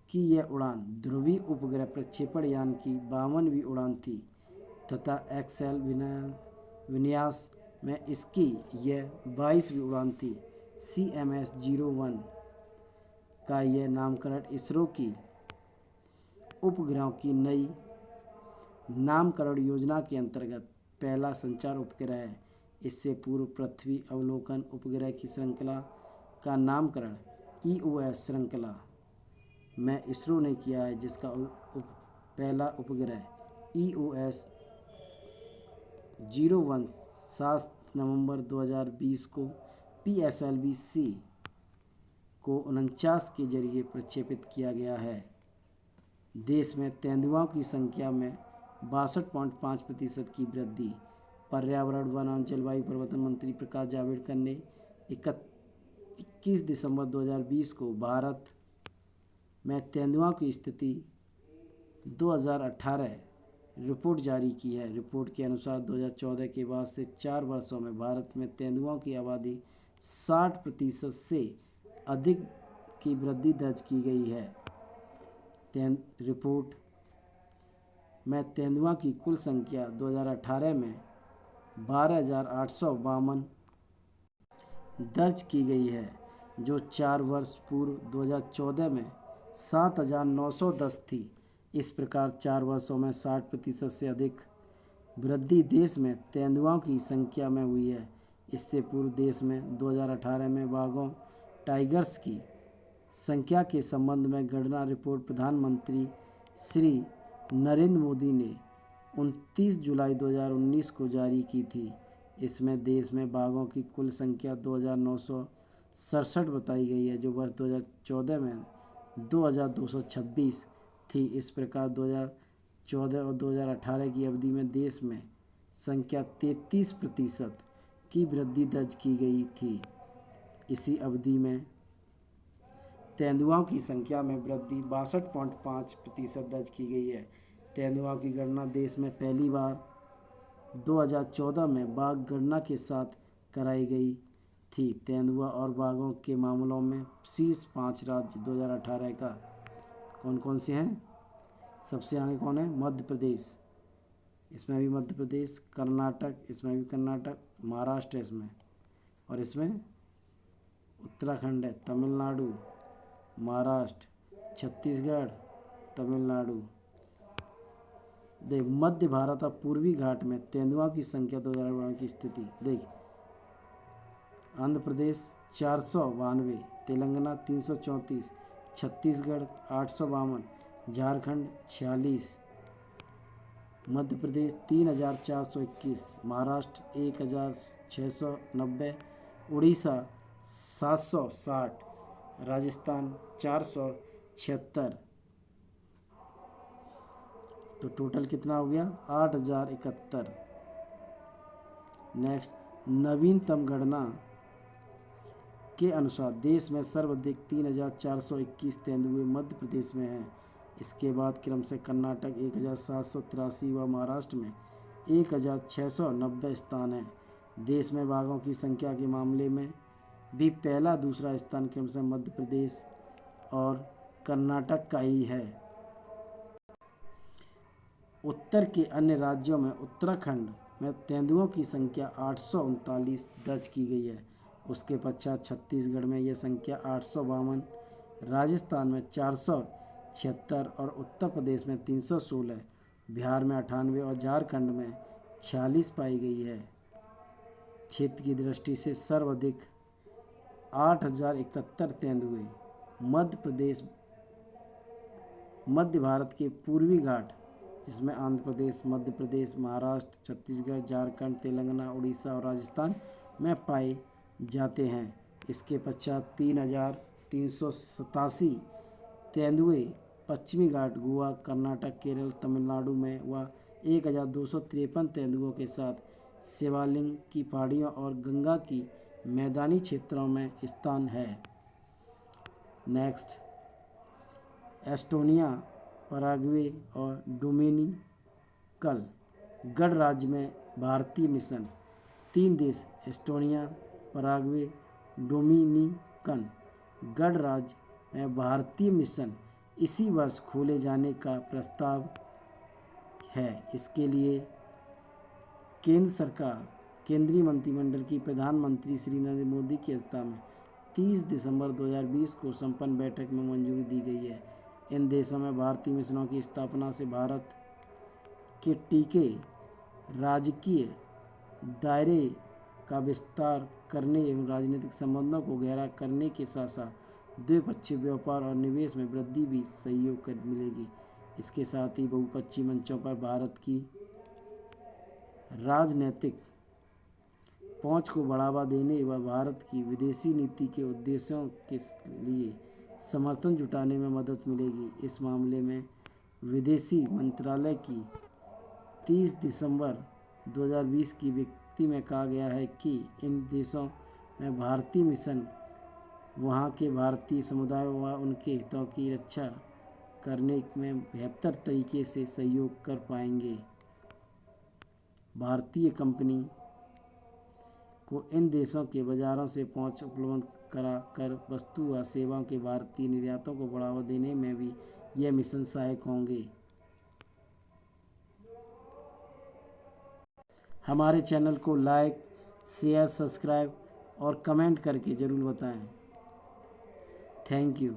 की यह उड़ान ध्रुवीय उपग्रह प्रक्षेपण यान की 52वीं उड़ान थी तथा एक्सेल विन्यास में इसकी यह 22वीं उड़ान थी। CMS-01 का यह नामकरण इसरो की उपग्रहों की नई नामकरण योजना के अंतर्गत पहला संचार उपग्रह है। इससे पूर्व पृथ्वी अवलोकन उपग्रह की श्रृंखला का नामकरण EOS श्रृंखला में इसरो ने किया है, जिसका पहला उपग्रह EOS 01 7 नवंबर 2020 को PSLV-C को 49 के जरिए प्रक्षेपित किया गया है। देश में तेंदुओं की संख्या में 62.5% की वृद्धि। पर्यावरण, वन एवं जलवायु परिवर्तन मंत्री प्रकाश जावड़ेकर ने 21 दिसंबर 2020 को भारत में तेंदुओं की स्थिति 2018 रिपोर्ट जारी की है। रिपोर्ट के अनुसार 2014 के बाद से 4 वर्षों में भारत में तेंदुओं की आबादी 60% से अधिक की वृद्धि दर्ज की गई है। रिपोर्ट में तेंदुओं की कुल संख्या 2018 में 12,852 दर्ज की गई है, जो 4 वर्ष पूर्व 2014 में 7,910 थी। इस प्रकार 4 वर्षों में 60% से अधिक वृद्धि देश में तेंदुओं की संख्या में हुई है। इससे पूर्व देश में 2018 में बाघों टाइगर्स की संख्या के संबंध में गणना रिपोर्ट प्रधानमंत्री श्री नरेंद्र मोदी ने 29 जुलाई 2019 को जारी की थी। इसमें देश में बाघों की कुल संख्या 2,967 बताई गई है, जो वर्ष 2014 में 2,226 थी। इस प्रकार 2014 और 2018 की अवधि में देश में संख्या 33% की वृद्धि दर्ज की गई थी। इसी अवधि में तेंदुओं की संख्या में वृद्धि 62.5% दर्ज की गई है। तेंदुओं की गणना देश में पहली बार 2014 में बाघ गणना के साथ कराई गई थी। तेंदुआ और बाघों के मामलों में शीर्ष 5 राज्य 2018 का कौन कौन से हैं? सबसे आगे कौन है? मध्य प्रदेश, इसमें भी मध्य प्रदेश, कर्नाटक, इसमें भी कर्नाटक, महाराष्ट्र इसमें, और इसमें उत्तराखंड है, तमिलनाडु, महाराष्ट्र, छत्तीसगढ़, तमिलनाडु। देख, मध्य भारत और पूर्वी घाट में तेंदुओं की संख्या 2012 की स्थिति देख। आंध्र प्रदेश 492, तेलंगाना 334, छत्तीसगढ़ 852, झारखंड 46, मध्य प्रदेश 3,421, महाराष्ट्र 1,690, उड़ीसा 760, राजस्थान 476। तो टोटल कितना हो गया? 8,071। नेक्स्ट, नवीनतम गणना के अनुसार देश में सर्वाधिक 3,421 तेंदुए मध्य प्रदेश में हैं। इसके बाद क्रम से कर्नाटक 1,783 व महाराष्ट्र में 1,690 स्थान है। देश में बाघों की संख्या के मामले में भी पहला दूसरा स्थान क्रम से मध्य प्रदेश और कर्नाटक का ही है। उत्तर के अन्य राज्यों में उत्तराखंड में तेंदुओं की संख्या 839 दर्ज की गई है। उसके पश्चात छत्तीसगढ़ में यह संख्या 852, राजस्थान में 476 और उत्तर प्रदेश में 316, बिहार में 98 और झारखंड में 46 पाई गई है। क्षेत्र की दृष्टि से सर्वाधिक 8,071 तेंदुए मध्य भारत के पूर्वी घाट, जिसमें आंध्र प्रदेश, मध्य प्रदेश, महाराष्ट्र, छत्तीसगढ़, झारखंड, तेलंगाना, उड़ीसा और राजस्थान में पाए जाते हैं। इसके पश्चात 3,387 तेंदुए पश्चिमी घाट, गोवा, कर्नाटक, केरल, तमिलनाडु में व 1,253 तेंदुओं के साथ शिवालिक की पहाड़ियों और गंगा की मैदानी क्षेत्रों में स्थान है। नेक्स्ट, एस्टोनिया, पराग्वे और डोमिनिकन गणराज्य में भारतीय मिशन। 3 देश एस्टोनिया, पराग्वे, डोमिनिकन गणराज्य में भारतीय मिशन इसी वर्ष खोले जाने का प्रस्ताव है। इसके लिए केंद्र सरकार केंद्रीय मंत्रिमंडल की प्रधानमंत्री श्री नरेंद्र मोदी की अध्यक्षता में 30 दिसंबर 2020 को संपन्न बैठक में मंजूरी दी गई है। इन देशों में भारतीय मिशनों की स्थापना से भारत के टीके राजकीय दायरे का विस्तार करने एवं राजनीतिक संबंधों को गहरा करने के साथ साथ द्विपक्षीय व्यापार और निवेश में वृद्धि भी सहयोग कर मिलेगी। इसके साथ ही बहुपक्षीय मंचों पर भारत की राजनीतिक पहुंच को बढ़ावा देने व भारत की विदेशी नीति के उद्देश्यों के लिए समर्थन जुटाने में मदद मिलेगी। इस मामले में विदेशी मंत्रालय की 30 दिसंबर 2020 की विज्ञप्ति में कहा गया है कि इन देशों में भारतीय मिशन वहां के भारतीय समुदाय व उनके हितों की रक्षा करने में बेहतर तरीके से सहयोग कर पाएंगे। भारतीय कंपनी को इन देशों के बाजारों से पहुंच उपलब्ध करा कर वस्तु व सेवाओं के भारतीय निर्यातों को बढ़ावा देने में भी यह मिशन सहायक होंगे। हमारे चैनल को लाइक, शेयर, सब्सक्राइब और कमेंट करके ज़रूर बताएं। Thank you.